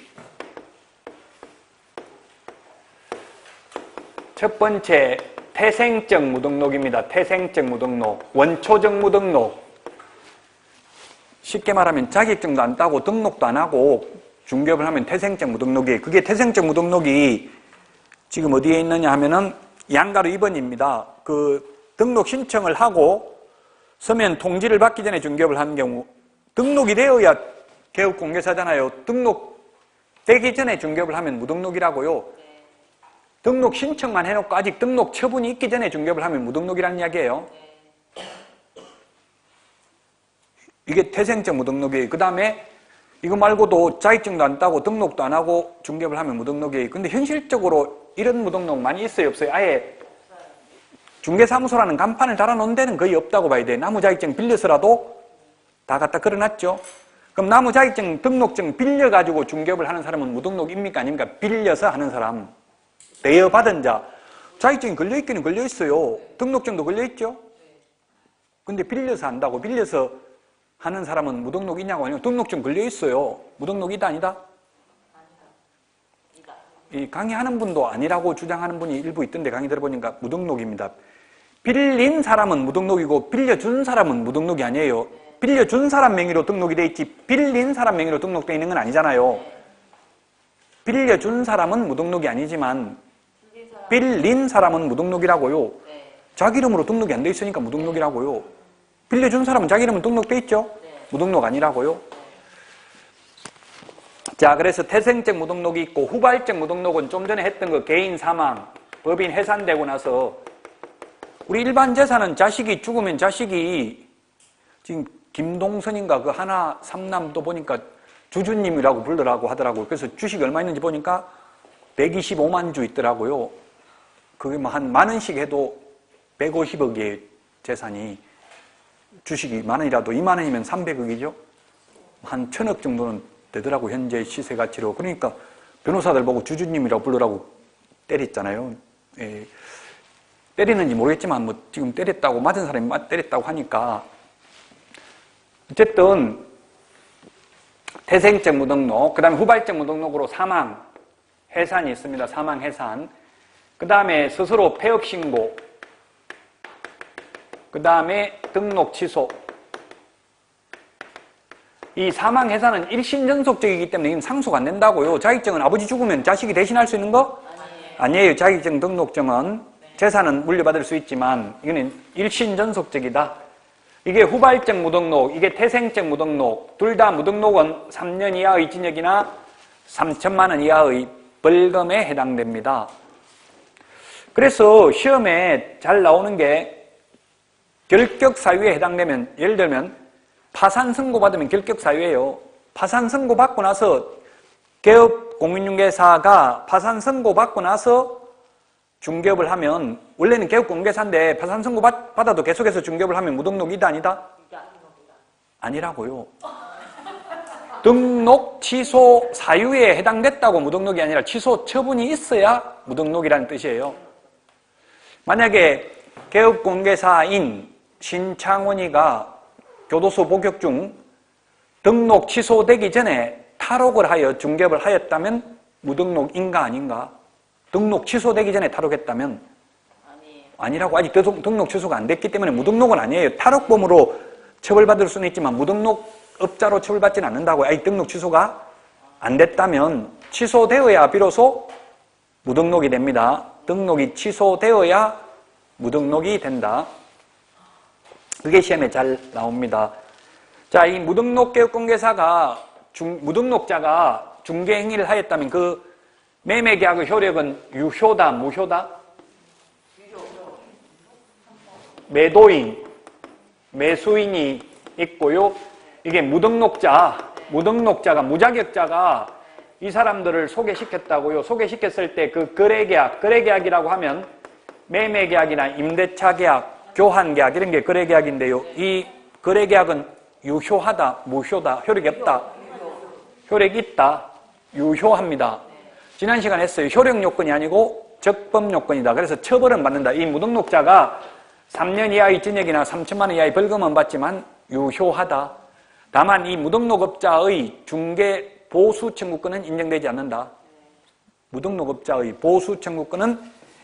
첫 번째 태생적 무등록입니다. 태생적 무등록. 원초적 무등록. 쉽게 말하면 자격증도 안 따고 등록도 안 하고 중개업을 하면 태생적 무등록이에요. 그게 태생적 무등록이 지금 어디에 있느냐 하면은 양가로 2번입니다. 그 등록 신청을 하고 서면 통지를 받기 전에 중개업을 하는 경우 등록이 되어야 개업공개사잖아요. 등록되기 전에 중개업을 하면 무등록이라고요. 등록 신청만 해놓고 아직 등록 처분이 있기 전에 중개업을 하면 무등록이라는 이야기예요. 이게 태생적 무등록이에요. 그 다음에 이거 말고도 자격증도 안 따고 등록도 안 하고 중개업을 하면 무등록이에요. 근데 현실적으로 이런 무등록 많이 있어요, 없어요? 아예 중개사무소라는 간판을 달아놓은 데는 거의 없다고 봐야 돼요. 나무 자격증 빌려서라도 다 갖다 걸어놨죠. 그럼 나무 자격증, 등록증 빌려가지고 중개업을 하는 사람은 무등록입니까? 아닙니까? 빌려서 하는 사람. 대여받은 자. 자격증이 걸려있기는 걸려있어요. 등록증도 걸려있죠? 근데 빌려서 한다고, 빌려서 하는 사람은 무등록이냐고 하냐고. 등록증 걸려있어요. 무등록이다, 아니다? 이 강의하는 분도 아니라고 주장하는 분이 일부 있던데 강의 들어보니까 무등록입니다. 빌린 사람은 무등록이고 빌려준 사람은 무등록이 아니에요. 빌려준 사람 명의로 등록이 돼 있지 빌린 사람 명의로 등록되어 있는 건 아니잖아요. 빌려준 사람은 무등록이 아니지만 빌린 사람은 무등록이라고요. 자기 이름으로 등록이 안 돼 있으니까 무등록이라고요. 빌려준 사람은 자기 이름은 등록돼 있죠? 무등록 아니라고요. 자, 그래서 태생적 무등록이 있고 후발적 무등록은 좀 전에 했던 거 개인 사망, 법인 해산되고 나서 우리 일반 재산은 자식이 죽으면 자식이 지금 김동선인가 그 하나 삼남도 보니까 주주님이라고 부르더라고 하더라고요. 그래서 주식이 얼마 있는지 보니까 125만 주 있더라고요. 그게 뭐 한 만 원씩 해도 150억이에요, 재산이. 주식이 만 원이라도 2만 원이면 300억이죠. 한 1000억 정도는 되더라고, 현재 시세 가치로. 그러니까 변호사들 보고 주주님이라고 부르라고 때렸잖아요. 예. 때리는지 모르겠지만 뭐 지금 때렸다고, 맞은 사람이 때렸다고 하니까 어쨌든 태생적 무등록, 그 다음에 후발적 무등록으로 사망, 해산이 있습니다. 사망, 해산. 그 다음에 스스로 폐업 신고, 그 다음에 등록 취소. 이 사망, 해산은 일신전속적이기 때문에 이건 상수가 안 된다고요. 자격증은 아버지 죽으면 자식이 대신할 수 있는 거? 아니에요. 자격증, 등록증은 재산은 물려받을 수 있지만 이거는 일신전속적이다. 이게 후발적 무등록, 이게 태생적 무등록, 둘 다 무등록은 3년 이하의 징역이나 3천만 원 이하의 벌금에 해당됩니다. 그래서 시험에 잘 나오는 게 결격 사유에 해당되면, 예를 들면 파산 선고 받으면 결격 사유예요. 파산 선고 받고 나서 개업 공인중개사가 파산 선고 받고 나서 중개업을 하면, 원래는 개업공개사인데 파산 선고 받아도 계속해서 중개업을 하면 무등록이다, 아니다? 아니라고요. 등록 취소 사유에 해당됐다고 무등록이 아니라 취소 처분이 있어야 무등록이라는 뜻이에요. 만약에 개업공개사인 신창원이가 교도소 복역 중 등록 취소되기 전에 탈옥을 하여 중개업을 하였다면 무등록인가 아닌가? 등록 취소되기 전에 탈옥했다면 아니라고. 아직 등록 취소가 안 됐기 때문에 무등록은 아니에요. 탈옥범으로 처벌받을 수는 있지만 무등록업자로 처벌받지는 않는다고요. 아직 등록 취소가 안 됐다면 취소되어야 비로소 무등록이 됩니다. 등록이 취소되어야 무등록이 된다. 그게 시험에 잘 나옵니다. 자, 이 무등록 개업공개사가 무등록자가 중개행위를 하였다면 그 매매계약의 효력은 유효다, 무효다? 매도인, 매수인이 있고요. 이게 무등록자가, 무자격자가 이 사람들을 소개시켰다고요. 소개시켰을 때 그 거래계약이라고 하면 매매계약이나 임대차계약, 교환계약 이런 게 거래계약인데요. 이 거래계약은 유효하다, 무효다, 효력이 없다, 효력이 있다, 유효합니다. 지난 시간에 했어요. 효력 요건이 아니고 적법 요건이다. 그래서 처벌은 받는다. 이 무등록자가 3년 이하의 징역이나 3천만 원 이하의 벌금은 받지만 유효하다. 다만 이 무등록업자의 중개 보수 청구권은 인정되지 않는다. 무등록업자의 보수 청구권은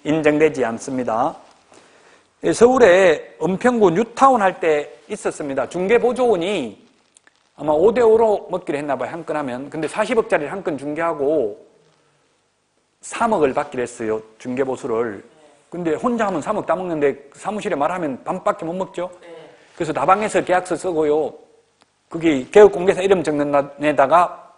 인정되지 않습니다. 서울에 은평구 뉴타운 할 때 있었습니다. 중개보조원이 아마 5대5로 먹기로 했나 봐요. 한 건 하면. 근데 40억짜리를 한 건 중개하고 3억을 받기로 했어요. 중개보수를. 근데 혼자 하면 3억 다 먹는데 사무실에 말하면 반밖에 못 먹죠. 그래서 다방에서 계약서 쓰고요. 거기 개업공개사 이름 적는 데다가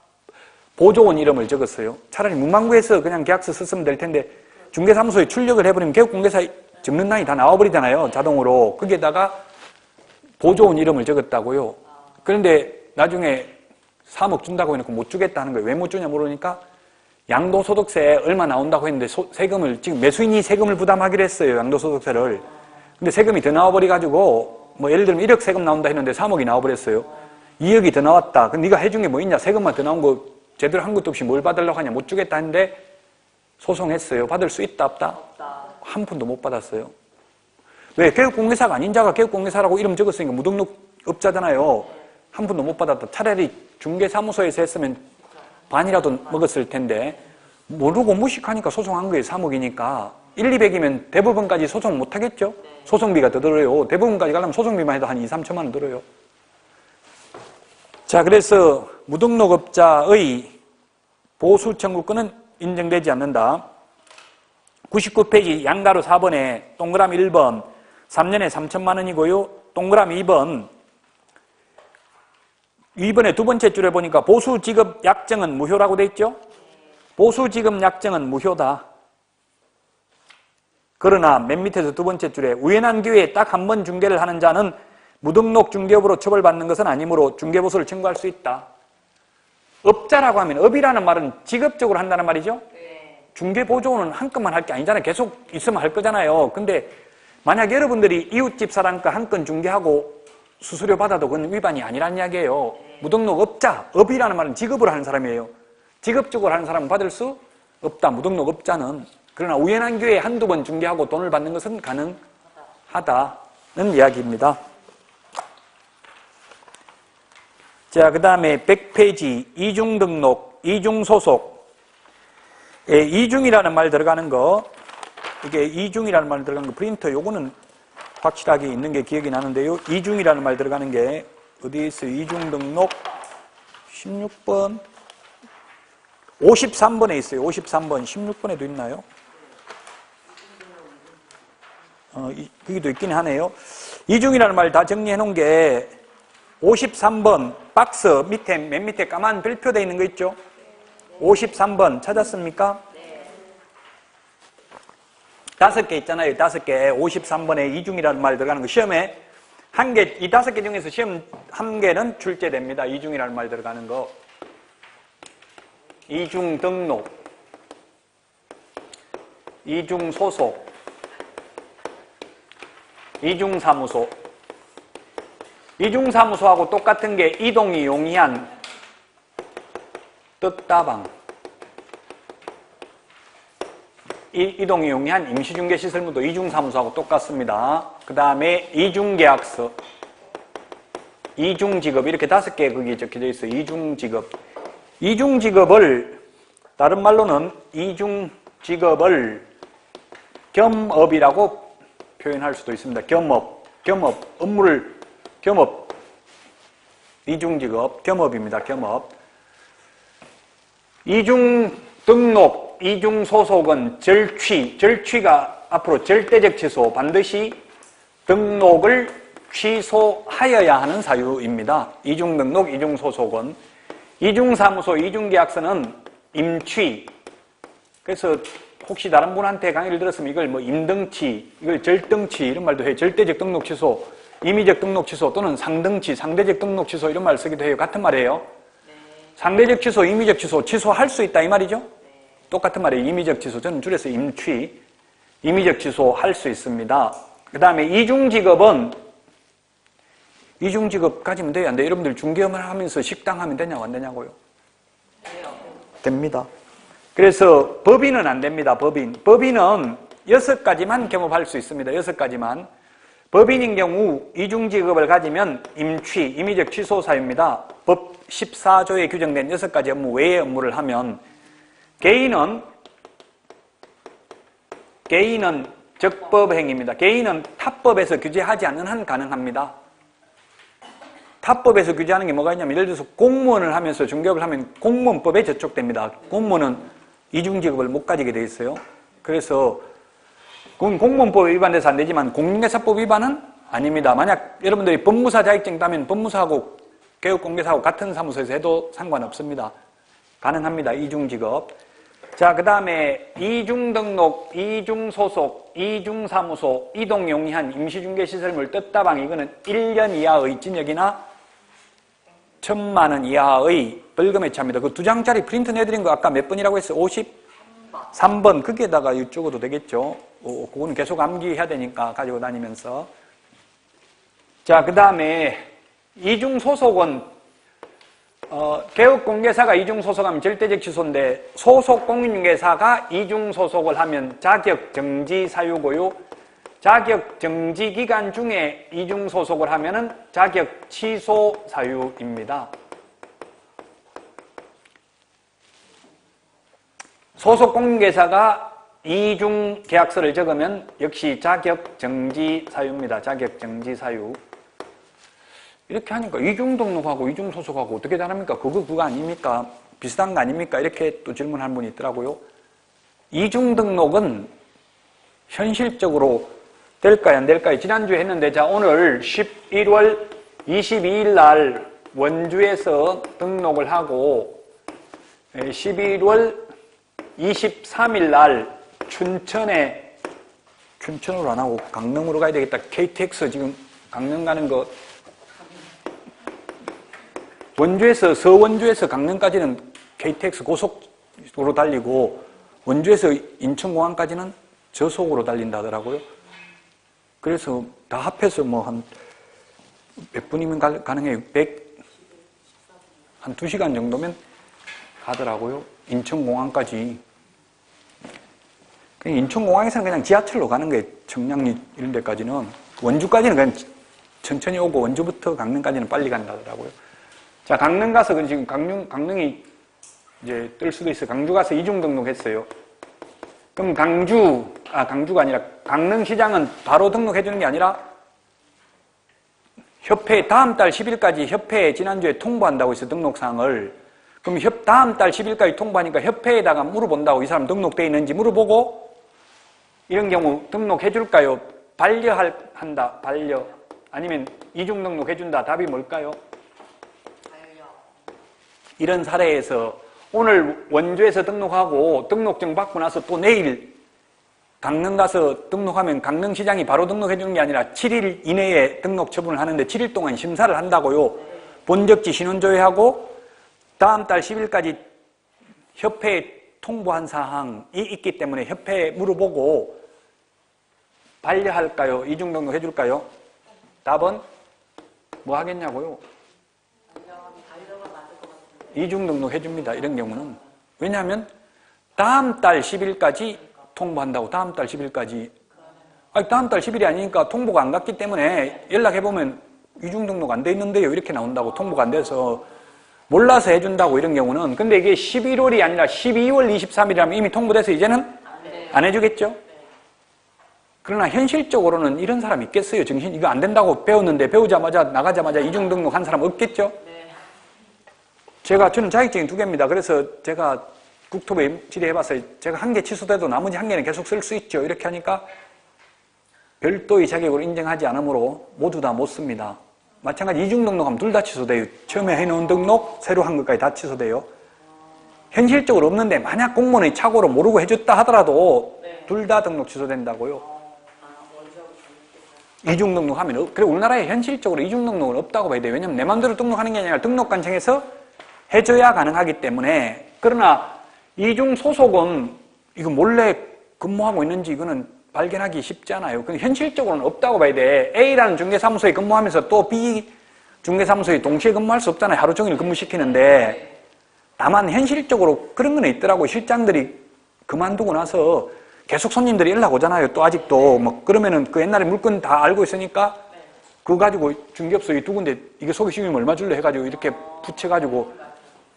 보조원 이름을 적었어요. 차라리 문방구에서 그냥 계약서 썼으면 될 텐데 중개사무소에 출력을 해버리면 개업공개사 적는 란이 다 나와버리잖아요. 자동으로. 거기에다가 보조원 이름을 적었다고요. 그런데 나중에 3억 준다고 해놓고 못 주겠다는 거예요. 왜 못 주냐 모르니까 양도소득세 얼마 나온다고 했는데 세금을 지금 매수인이 세금을 부담하기로 했어요. 양도소득세를. 근데 세금이 더 나와버려가지고 뭐 예를 들면 1억 세금 나온다 했는데 3억이 나와버렸어요. 2억이 더 나왔다. 그럼 네가 해준 게 뭐 있냐? 세금만 더 나온 거 제대로 한 것도 없이 뭘 받으려고 하냐? 못 주겠다 했는데 소송했어요. 받을 수 있다 없다? 없다. 한 푼도 못 받았어요. 왜? 개업공개사가 아닌 자가 개업공개사라고 이름 적었으니까 무등록업자잖아요. 한 푼도 못 받았다. 차라리 중개사무소에서 했으면 반이라도 먹었을 텐데 모르고 무식하니까 소송한 거예요. 3억이니까. 1, 200이면 대부분까지 소송 못 하겠죠? 소송비가 더 들어요. 대부분까지 가려면 소송비만 해도 한 2, 3천만 원 들어요. 자, 그래서 무등록업자의 보수 청구권은 인정되지 않는다. 99페이지 양가로 4번에 동그라미 1번 3년에 3천만 원이고요. 동그라미 2번 2번의 두 번째 줄에 보니까 보수지급 약정은 무효라고 돼 있죠? 보수지급 약정은 무효다. 그러나 맨 밑에서 두 번째 줄에 우연한 기회에 딱 한 번 중개를 하는 자는 무등록 중개업으로 처벌받는 것은 아니므로 중개보수를 청구할 수 있다. 업자라고 하면 업이라는 말은 직업적으로 한다는 말이죠? 중개보조원은 한 건만 할 게 아니잖아요. 계속 있으면 할 거잖아요. 근데 만약 여러분들이 이웃집 사람 거 한 건 중개하고 수수료 받아도 그건 위반이 아니란 이야기예요. 무등록업자, 업이라는 말은 직업으로 하는 사람이에요. 직업적으로 하는 사람은 받을 수 없다. 무등록업자는. 그러나 우연한 기회에 한두 번 중개하고 돈을 받는 것은 가능하다는 이야기입니다. 자, 그 다음에 100페이지 이중등록, 이중소속. 이중이라는 말 들어가는 거, 이게 이중이라는 말 들어가는 거, 프린터 요거는 확실하게 있는 게 기억이 나는데요. 이중이라는 말 들어가는 게 어디에 있어요? 이중등록 16번 53번에 있어요. 53번 16번에도 있나요? 거기도 있긴 하네요. 이중이라는 말 다 정리해 놓은 게 53번 박스 밑에 맨 밑에 까만 별표 되어 있는 거 있죠? 53번 찾았습니까? 5개 있잖아요. 5개. 53번에 이중이라는 말 들어가는 거. 시험에 한 개, 이 5개 중에서 시험 한 개는 출제됩니다. 이중이라는 말 들어가는 거. 이중 등록, 이중 소속, 이중 사무소. 이중 사무소하고 똑같은 게 이동이 용이한 뜻다방. 이동이 용이한 임시중개시설무도 이중사무소하고 똑같습니다. 그 다음에 이중계약서, 이중직업 이렇게 5개 거기 적혀져 있어요. 이중직업. 이중직업을 다른 말로는 이중직업을 겸업이라고 표현할 수도 있습니다. 겸업, 업무를 겸업, 이중직업, 겸업입니다. 겸업. 이중등록, 이중소속은 절취가 앞으로 절대적 취소, 반드시 등록을 취소하여야 하는 사유입니다. 이중등록, 이중소속은. 이중사무소, 이중계약서는 임취. 그래서 혹시 다른 분한테 강의를 들었으면 이걸 뭐 임등치, 이걸 절등치 이런 말도 해요. 절대적 등록 취소, 임의적 등록 취소 또는 상등치, 상대적 등록 취소 이런 말을 쓰기도 해요. 같은 말이에요. 네. 상대적 취소, 임의적 취소, 취소할 수 있다 이 말이죠. 네. 똑같은 말이에요. 임의적 취소, 저는 줄여서 임취, 임의적 취소할 수 있습니다. 그 다음에 이중직업은 이중직업 가지면 돼요? 안 돼요? 여러분들 중개업을 하면서 식당 하면 되냐고 안 되냐고요? 됩니다. 그래서 법인은 안 됩니다. 법인은 6가지만 겸업할 수 있습니다. 6가지만. 법인인 경우 이중직업을 가지면 임취, 임의적 취소 사유입니다. 법 14조에 규정된 6가지 업무 외의 업무를 하면 개인은 적법행위입니다. 개인은 타법에서 규제하지 않는 한 가능합니다. 타법에서 규제하는 게 뭐가 있냐면 예를 들어서 공무원을 하면서 중개업을 하면 공무원법에 저촉됩니다. 공무원은 이중직업을 못 가지게 돼 있어요. 그래서 그건 공무원법 위반돼서 안 되지만 공인중개사법 위반은 아닙니다. 만약 여러분들이 법무사 자격증 따면 법무사하고 개업공개사하고 같은 사무소에서 해도 상관없습니다. 가능합니다. 이중직업. 자, 그 다음에 이중등록, 이중소속, 이중사무소, 이동용이한 임시중개시설물 떴다방 이거는 1년 이하의 징역이나 1,000만 원 이하의 벌금에 처합니다. 그 2장짜리 프린트 내드린 거 아까 몇 번이라고 했어요? 53번. 거기에다가 이쪽으로 되겠죠. 그거는 계속 암기해야 되니까 가지고 다니면서. 자, 그 다음에 이중소속은 개업공개사가 이중소속하면 절대적 취소인데 소속공인중개사가 이중소속을 하면 자격정지 사유고요. 자격정지 기간 중에 이중소속을 하면은 자격취소 사유입니다. 소속공인중개사가 이중계약서를 적으면 역시 자격정지 사유입니다. 자격정지 사유. 이렇게 하니까 이중등록하고 이중소속하고 어떻게 다릅니까? 그거 아닙니까? 비슷한 거 아닙니까? 이렇게 또 질문한 분이 있더라고요. 이중등록은 현실적으로 될까요? 안 될까요? 지난주에 했는데 자 오늘 11월 22일 날 원주에서 등록을 하고 11월 23일 날 춘천으로 안 하고 강릉으로 가야 되겠다. KTX 지금 강릉 가는 거 서원주에서 강릉까지는 KTX 고속도로 달리고 원주에서 인천공항까지는 저속으로 달린다 하더라고요. 그래서 다 합해서 뭐 한 몇 분이면 가능해요? 한 2시간 정도면 가더라고요. 인천공항까지. 인천공항에서는 그냥 지하철로 가는 거예요. 청량리 이런 데까지는. 원주까지는 그냥 천천히 오고 원주부터 강릉까지는 빨리 간다 하더라고요. 자, 강릉 가서 지금 강릉이 이제 뜰 수도 있어요. 강주 가서 이중등록 했어요. 그럼 강주가 아니라 강릉시장은 바로 등록해주는 게 아니라 협회 다음 달 10일까지 협회에 지난주에 통보한다고 했어요. 등록사항을. 그럼 다음 달 10일까지 통보하니까 협회에다가 물어본다고 이 사람 등록돼 있는지 물어보고 이런 경우 등록해줄까요? 반려. 아니면 이중등록해준다. 답이 뭘까요? 이런 사례에서 오늘 원주에서 등록하고 등록증 받고 나서 또 내일 강릉 가서 등록하면 강릉시장이 바로 등록해 주는 게 아니라 7일 이내에 등록 처분을 하는데 7일 동안 심사를 한다고요. 본적지 신원조회하고 다음 달 10일까지 협회에 통보한 사항이 있기 때문에 협회에 물어보고 반려할까요? 이중등록 해줄까요? 답은 뭐 하겠냐고요? 이중등록 해줍니다. 이런 경우는. 왜냐하면 다음 달 10일까지 통보한다고. 다음 달 10일까지. 다음 달 10일이 아니니까 통보가 안 갔기 때문에 연락해보면 이중등록 안 돼 있는데요. 이렇게 나온다고. 통보가 안 돼서 몰라서 해준다고 이런 경우는. 근데 이게 11월이 아니라 12월 23일이라면 이미 통보돼서 이제는 안 해주겠죠? 그러나 현실적으로는 이런 사람 있겠어요? 정신 이거 안 된다고 배웠는데 배우자마자 나가자마자 이중 등록한 사람 없겠죠? 저는 자격증이 2개입니다. 그래서 제가 국토부에 질의해봤어요. 제가 1개 취소돼도 나머지 1개는 계속 쓸 수 있죠. 이렇게 하니까 별도의 자격으로 인정하지 않으므로 모두 다 못 씁니다. 마찬가지 이중 등록하면 둘 다 취소돼요. 처음에 해놓은 등록, 새로 한 것까지 다 취소돼요. 현실적으로 없는데 만약 공무원의 착오로 모르고 해줬다 하더라도 둘 다 등록 취소된다고요. 이중 등록하면 그래 우리나라에 현실적으로 이중 등록은 없다고 봐야 돼요. 왜냐하면 내 마음대로 등록하는 게 아니라 등록관청에서 해줘야 가능하기 때문에. 그러나 이중 소속은 이거 몰래 근무하고 있는지 이거는 발견하기 쉽지 않아요. 근데 현실적으로는 없다고 봐야 돼. A라는 중개사무소에 근무하면서 또 B 중개사무소에 동시에 근무할 수 없잖아요. 하루 종일 근무시키는데. 다만 현실적으로 그런 건 있더라고. 실장들이 그만두고 나서 계속 손님들이 연락 오잖아요. 또 아직도 그러면은 그 옛날에 물건 다 알고 있으니까 그거 가지고 중개업소에 2군데 이게 소개시키면 얼마 줄래 해가지고 이렇게 붙여가지고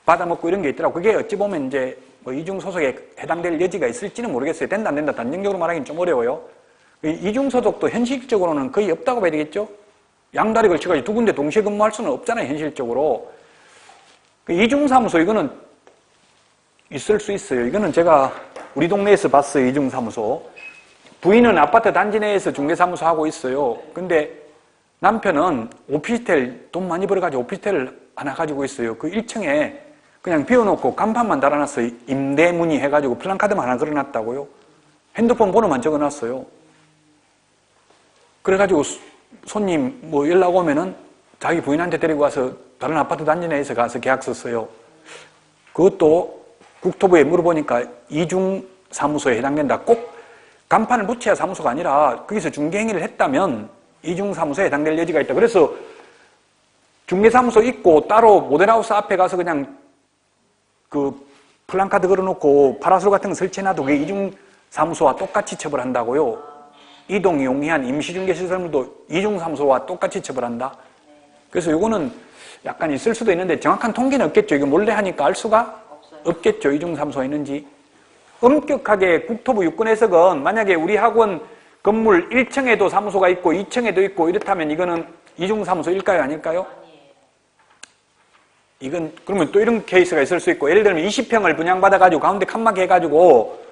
받아먹고 이런 게 있더라고. 그게 어찌 보면 이제 이중 소속에 해당될 여지가 있을지는 모르겠어요. 된다 안 된다 단정적으로 말하기는 좀 어려워요. 이중 소속도 현실적으로는 거의 없다고 봐야 되겠죠. 양다리 걸쳐가지고 2군데 동시에 근무할 수는 없잖아요. 현실적으로. 이중 사무소 이거는 있을 수 있어요. 이거는 제가 우리 동네에서 봤어요. 이중사무소. 부인은 아파트 단지 내에서 중개사무소 하고 있어요. 근데 남편은 오피스텔 돈 많이 벌어가지고 오피스텔을 하나 가지고 있어요. 그 1층에 그냥 비워놓고 간판만 달아놨어요. 임대 문의해가지고 플랜카드만 하나 걸어놨다고요. 핸드폰 번호만 적어놨어요. 그래가지고 손님 연락 오면은 자기 부인한테 데리고 와서 다른 아파트 단지 내에서 가서 계약서 써요. 그것도 국토부에 물어보니까 이중사무소에 해당된다. 꼭 간판을 붙여야 사무소가 아니라 거기서 중개행위를 했다면 이중사무소에 해당될 여지가 있다. 그래서 중개사무소 있고 따로 모델하우스 앞에 가서 그냥 그 플랜카드 걸어놓고 파라솔 같은 거 설치해놔도 그게 이중사무소와 똑같이 처벌한다고요. 이동 용이한 임시중개시설물도 이중사무소와 똑같이 처벌한다. 그래서 이거는 약간 있을 수도 있는데 정확한 통계는 없겠죠. 이거 몰래 하니까 알 수가 없겠죠. 이중사무소가 있는지. 엄격하게 국토부 유권 해석은 만약에 우리 학원 건물 1층에도 사무소가 있고 2층에도 있고 이렇다면 이거는 이중사무소일까요? 아닐까요? 이건 그러면 또 이런 케이스가 있을 수 있고 예를 들면 20평을 분양받아가지고 가운데 칸막이 해가지고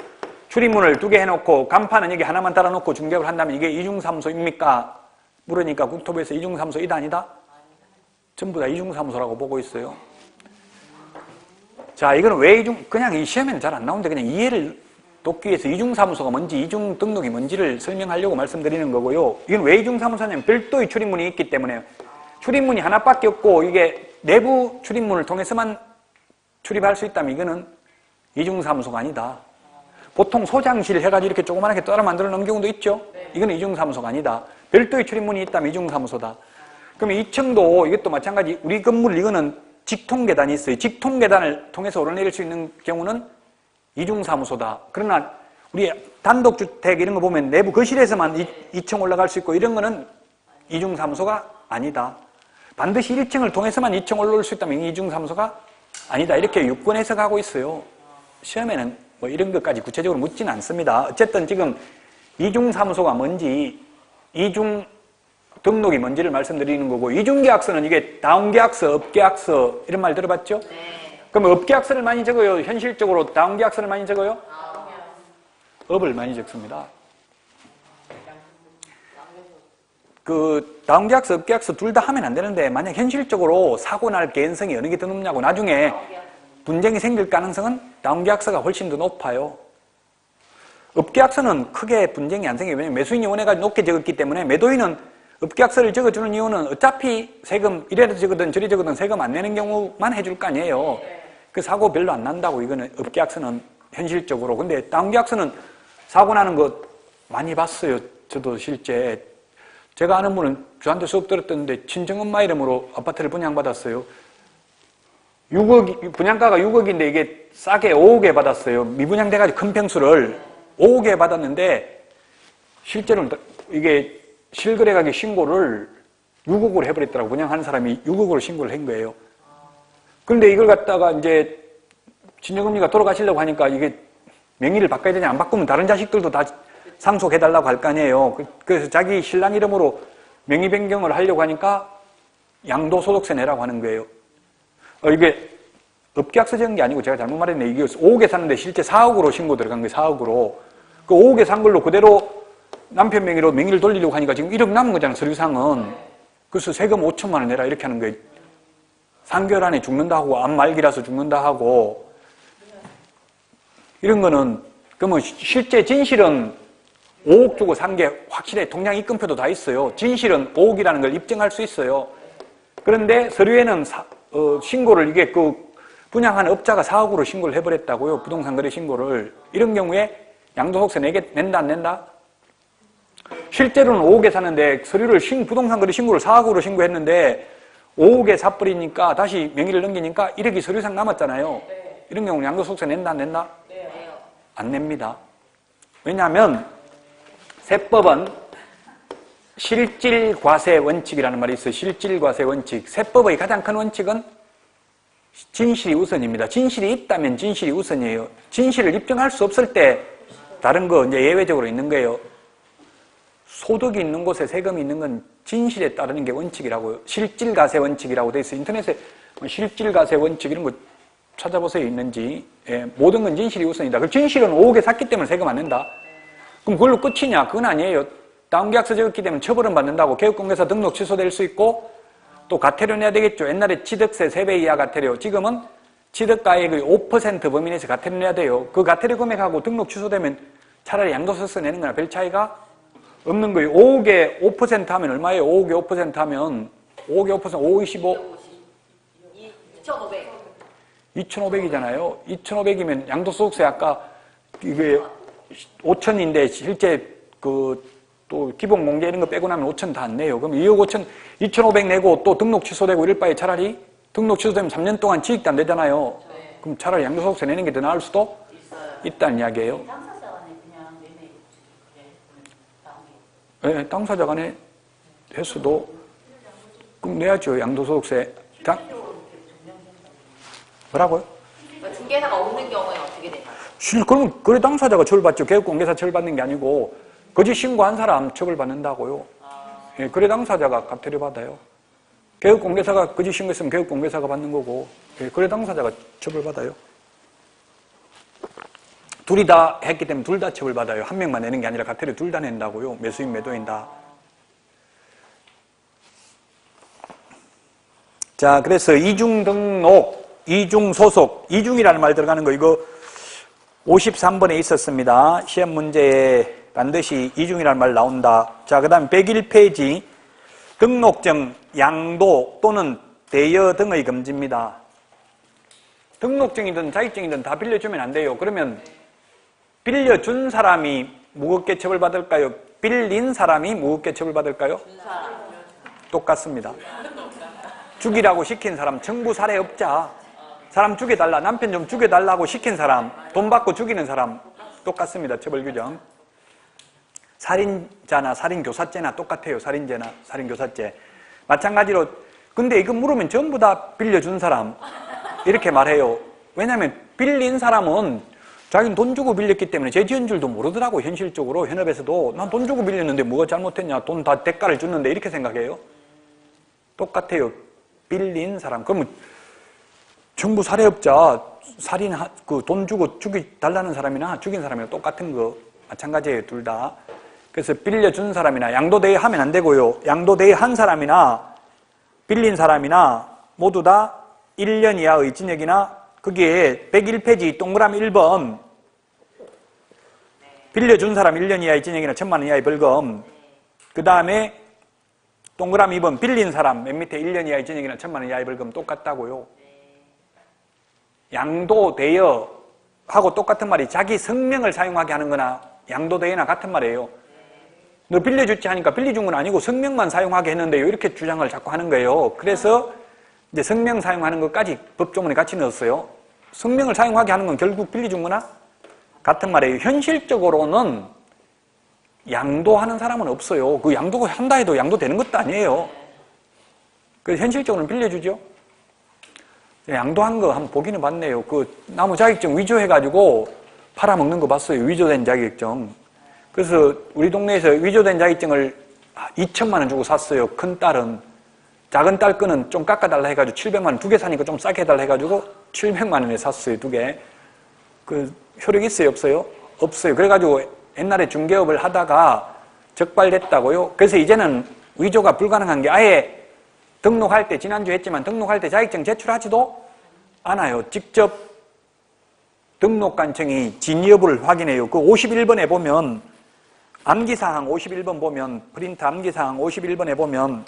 출입문을 2개 해놓고 간판은 여기 하나만 달아놓고 중개업을 한다면 이게 이중사무소입니까? 물으니까 국토부에서 이중사무소이다 아니다? 전부 다 이중사무소라고 보고 있어요. 자, 이거는 왜 그냥 이 시험에는 잘 안 나오는데 그냥 이해를 돕기 위해서 이중사무소가 뭔지, 이중등록이 뭔지를 설명하려고 말씀드리는 거고요. 이건 왜 이중사무소냐면 별도의 출입문이 있기 때문에 출입문이 하나밖에 없고 이게 내부 출입문을 통해서만 출입할 수 있다면 이거는 이중사무소가 아니다. 보통 소장실 해가지고 이렇게 조그만하게 따라 만들어 놓은 경우도 있죠. 이거는 이중사무소가 아니다. 별도의 출입문이 있다면 이중사무소다. 그러면 2층도 이것도 마찬가지. 우리 건물 이거는 직통계단이 있어요. 직통계단을 통해서 오르내릴 수 있는 경우는 이중사무소다. 그러나 우리 단독주택 이런 거 보면 내부 거실에서만 2층 올라갈 수 있고 이런 거는 이중사무소가 아니다. 반드시 1층을 통해서만 2층 올라올 수 있다면 이중사무소가 아니다. 이렇게 유권 해석하고 있어요. 시험에는 이런 것까지 구체적으로 묻지는 않습니다. 어쨌든 지금 이중사무소가 뭔지 이중 등록이 뭔지를 말씀드리는 거고 이중계약서는 이게 다운계약서, 업계약서 이런 말 들어봤죠? 네. 그럼 업계약서를 많이 적어요? 현실적으로 다운계약서를 많이 적어요? 업을 많이 적습니다. 그 다운계약서, 업계약서 둘 다 하면 안 되는데 만약 현실적으로 사고 날 개연성이 어느 게 더 높냐고 나중에 분쟁이 생길 가능성은 다운계약서가 훨씬 더 높아요. 업계약서는 크게 분쟁이 안 생겨요. 왜냐면 매수인이 원해가지고 높게 적었기 때문에 매도인은 업계약서를 적어주는 이유는 어차피 세금 이래도 적거든 저리 적거든 세금 안 내는 경우만 해줄 거 아니에요. 그 사고 별로 안 난다고 이거는 업계약서는 현실적으로. 근데 다운계약서는 사고 나는 거 많이 봤어요. 저도 실제. 제가 아는 분은 저한테 수업 들었던데 친정엄마 이름으로 아파트를 분양받았어요. 6억, 분양가가 6억인데 이게 싸게 5억에 받았어요. 미분양돼가지고 큰 평수를 5억에 받았는데 실제로는 이게 실거래가격 신고를 6억으로 해버렸더라고. 분양하는 사람이 6억으로 신고를 한 거예요. 그런데 이걸 갖다가 이제 친정엄니가 돌아가시려고 하니까 이게 명의를 바꿔야 되냐 안 바꾸면 다른 자식들도 다 상속해달라고 할 거 아니에요. 그래서 자기 신랑 이름으로 명의 변경을 하려고 하니까 양도소득세 내라고 하는 거예요. 이게 업계약서 적은 게 아니고 제가 잘못 말했네. 이게 5억에 샀는데 실제 4억으로 신고 들어간 거예요. 4억으로. 그 5억에 산 걸로 그대로 남편 명의로 명의를 돌리려고 하니까 지금 1억 남은 거잖아요. 서류상은. 그래서 세금 5천만 원 내라 이렇게 하는 거예요. 3개월 안에 죽는다 하고 암 말기라서 죽는다 하고 이런 거는 그러면 실제 진실은 5억 주고 산 게 확실해. 통장 입금표도 다 있어요. 진실은 5억이라는 걸 입증할 수 있어요. 그런데 서류에는 신고를 이게 분양한 업자가 4억으로 신고를 해버렸다고요. 부동산 거래 신고를. 이런 경우에 양도소득세 낸다 안 낸다? 실제로는 5억에 사는데 서류를 부동산 거래 신고를 4억으로 신고했는데 5억에 사버리니까 다시 명의를 넘기니까 1억이 서류상 남았잖아요. 네. 이런 경우는 양도소득세 낸다 안 낸다? 네. 안 냅니다. 왜냐하면 세법은 실질과세 원칙이라는 말이 있어요. 실질과세 원칙. 세법의 가장 큰 원칙은 진실이 우선입니다. 진실이 있다면 진실이 우선이에요. 진실을 입증할 수 없을 때 다른 거 이제 예외적으로 있는 거예요. 소득이 있는 곳에 세금이 있는 건 진실에 따르는 게 원칙이라고요. 실질과세 원칙이라고 돼 있어요. 인터넷에 실질과세 원칙 이런 거 찾아보세요. 있는지. 예, 모든 건 진실이 우선이다. 그 진실은 5억에 샀기 때문에 세금 안 낸다. 그럼 그걸로 끝이냐? 그건 아니에요. 다운계약서 적었기 때문에 처벌은 받는다고. 개업공개사 등록 취소될 수 있고 또 과태료 내야 되겠죠. 옛날에 취득세 3배 이하 과태료. 지금은 취득가액의 5% 범위 내에서 과태료 내야 돼요. 그 과태료 금액하고 등록 취소되면 차라리 양도소득세 내는 거나 별 차이가 없는 거예요. 5억에 5% 하면 얼마예요? 5억에 5% 하면 5억에 5% 5, 25 2,500이잖아요. 2,500이면 양도소득세 아까 이게 5천인데 실제 또 기본 공개 이런 거 빼고 나면 5천 다 안 내요. 그럼 2억 5천 2,500 내고 또 등록 취소되고 이럴 바에 차라리 등록 취소되면 3년 동안 취익도 안 되잖아요. 네. 그럼 차라리 양도소득세 내는 게 더 나을 수도 있다는 이야기예요. 당사자 간에 그냥 내내 네, 당사자 간에 했어도 그럼 내야죠. 양도소득세. 뭐라고요? 중개사가 없는 경우에 어떻게 되나요? 그러면 거래 당사자가 처벌받죠. 개업공개사 처벌받는 게 아니고 거짓 신고한 사람 처벌받는다고요. 예, 거래 당사자가 과태료 받아요. 개업공개사가 거짓 신고했으면 개업공개사가 받는 거고 예, 거래 당사자가 처벌받아요. 둘이 다 했기 때문에 둘 다 처벌받아요. 한 명만 내는 게 아니라 과태료 둘 다 낸다고요. 매수인 매도인 다. 자, 그래서 이중등록 이중소속, 이중이라는 말 들어가는 거 이거 53번에 있었습니다. 시험 문제에 반드시 이중이라는 말 나온다. 자, 그 다음에 101페이지 등록증, 양도 또는 대여 등의 금지입니다. 등록증이든 자격증이든 다 빌려주면 안 돼요. 그러면 빌려준 사람이 무겁게 처벌받을까요? 빌린 사람이 무겁게 처벌받을까요? 똑같습니다. 죽이라고 시킨 사람, 청부 살해업자, 사람 죽여달라, 남편 좀 죽여달라고 시킨 사람, 돈 받고 죽이는 사람 똑같습니다. 처벌규정. 살인자나 살인교사죄나 똑같아요. 살인죄나 살인교사죄. 마찬가지로 근데 이거 물으면 전부 다 빌려준 사람 이렇게 말해요. 왜냐하면 빌린 사람은 자기는 돈 주고 빌렸기 때문에 죄 지은 줄도 모르더라고. 현실적으로 현업에서도 난 돈 주고 빌렸는데 뭐가 잘못했냐, 돈 다 대가를 줬는데 이렇게 생각해요. 똑같아요. 빌린 사람. 그러면 정부 살해업자, 살인, 돈 주고 죽여달라는 사람이나 죽인 사람이랑 똑같은 거 마찬가지예요. 둘 다. 그래서 빌려준 사람이나 양도대여 하면 안 되고요. 양도대여 한 사람이나 빌린 사람이나 모두 다 1년 이하의 징역이나 거기에 101페이지 동그라미 1번 빌려준 사람 1년 이하의 징역이나 1,000만 원 이하의 벌금. 그 다음에 동그라미 2번 빌린 사람 맨 밑에 1년 이하의 징역이나 1,000만 원 이하의 벌금 똑같다고요. 양도대여하고 똑같은 말이 자기 성명을 사용하게 하는 거나 양도대여나 같은 말이에요. 너 빌려줬지 하니까 빌려준 건 아니고 성명만 사용하게 했는데요. 이렇게 주장을 자꾸 하는 거예요. 그래서 이제 성명 사용하는 것까지 법조문에 같이 넣었어요. 성명을 사용하게 하는 건 결국 빌려준 거나 같은 말이에요. 현실적으로는 양도하는 사람은 없어요. 그 양도 한다 해도 양도되는 것도 아니에요. 그래서 현실적으로는 빌려주죠. 양도한 거 한번 보기는 봤네요. 그 나무 자격증 위조해가지고 팔아먹는 거 봤어요. 위조된 자격증. 그래서 우리 동네에서 위조된 자격증을 2천만 원 주고 샀어요. 큰 딸은. 작은 딸 거는 좀 깎아달라 해가지고 700만 원, 2개 사니까 좀 싸게 해달라 해가지고 700만 원에 샀어요. 2개. 그 효력 있어요? 없어요? 없어요. 그래가지고 옛날에 중개업을 하다가 적발됐다고요. 그래서 이제는 위조가 불가능한 게 아예 등록할 때, 지난주 했지만 등록할 때 자격증 제출하지도 않아요. 직접 등록관청이 진위 여부를 확인해요. 그 51번에 보면 암기사항 51번 보면 프린트 암기사항 51번에 보면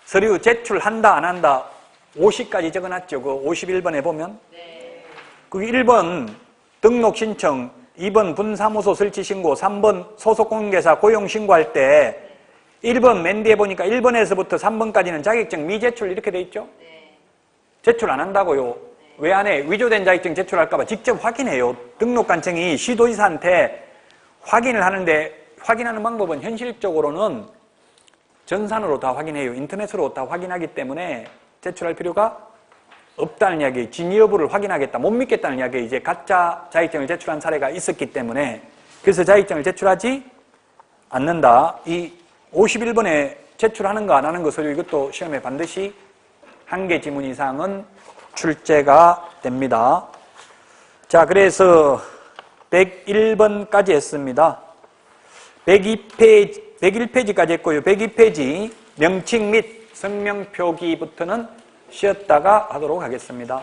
서류 제출한다 안 한다 50까지 적어놨죠. 그 51번에 보면 그 1번 등록 신청, 2번 분사무소 설치 신고, 3번 소속 공개사 고용 신고할 때 1번 맨 뒤에 보니까 1번에서부터 3번까지는 자격증 미제출 이렇게 돼 있죠. 제출 안 한다고요. 왜 안 해? 위조된 자격증 제출할까봐 직접 확인해요. 등록관청이 시도지사한테 확인을 하는데 확인하는 방법은 현실적으로는 전산으로 다 확인해요. 인터넷으로 다 확인하기 때문에 제출할 필요가 없다는 이야기, 진위 여부를 확인하겠다, 못 믿겠다는 이야기, 이제 가짜 자격증을 제출한 사례가 있었기 때문에 그래서 자격증을 제출하지 않는다. 이 51번에 제출하는 거 안 하는 거 서류 이것도 시험에 반드시 한 개 지문 이상은 출제가 됩니다. 자, 그래서 101번까지 했습니다. 101페이지까지 했고요. 102페이지 명칭 및 성명 표기부터는 쉬었다가 하도록 하겠습니다.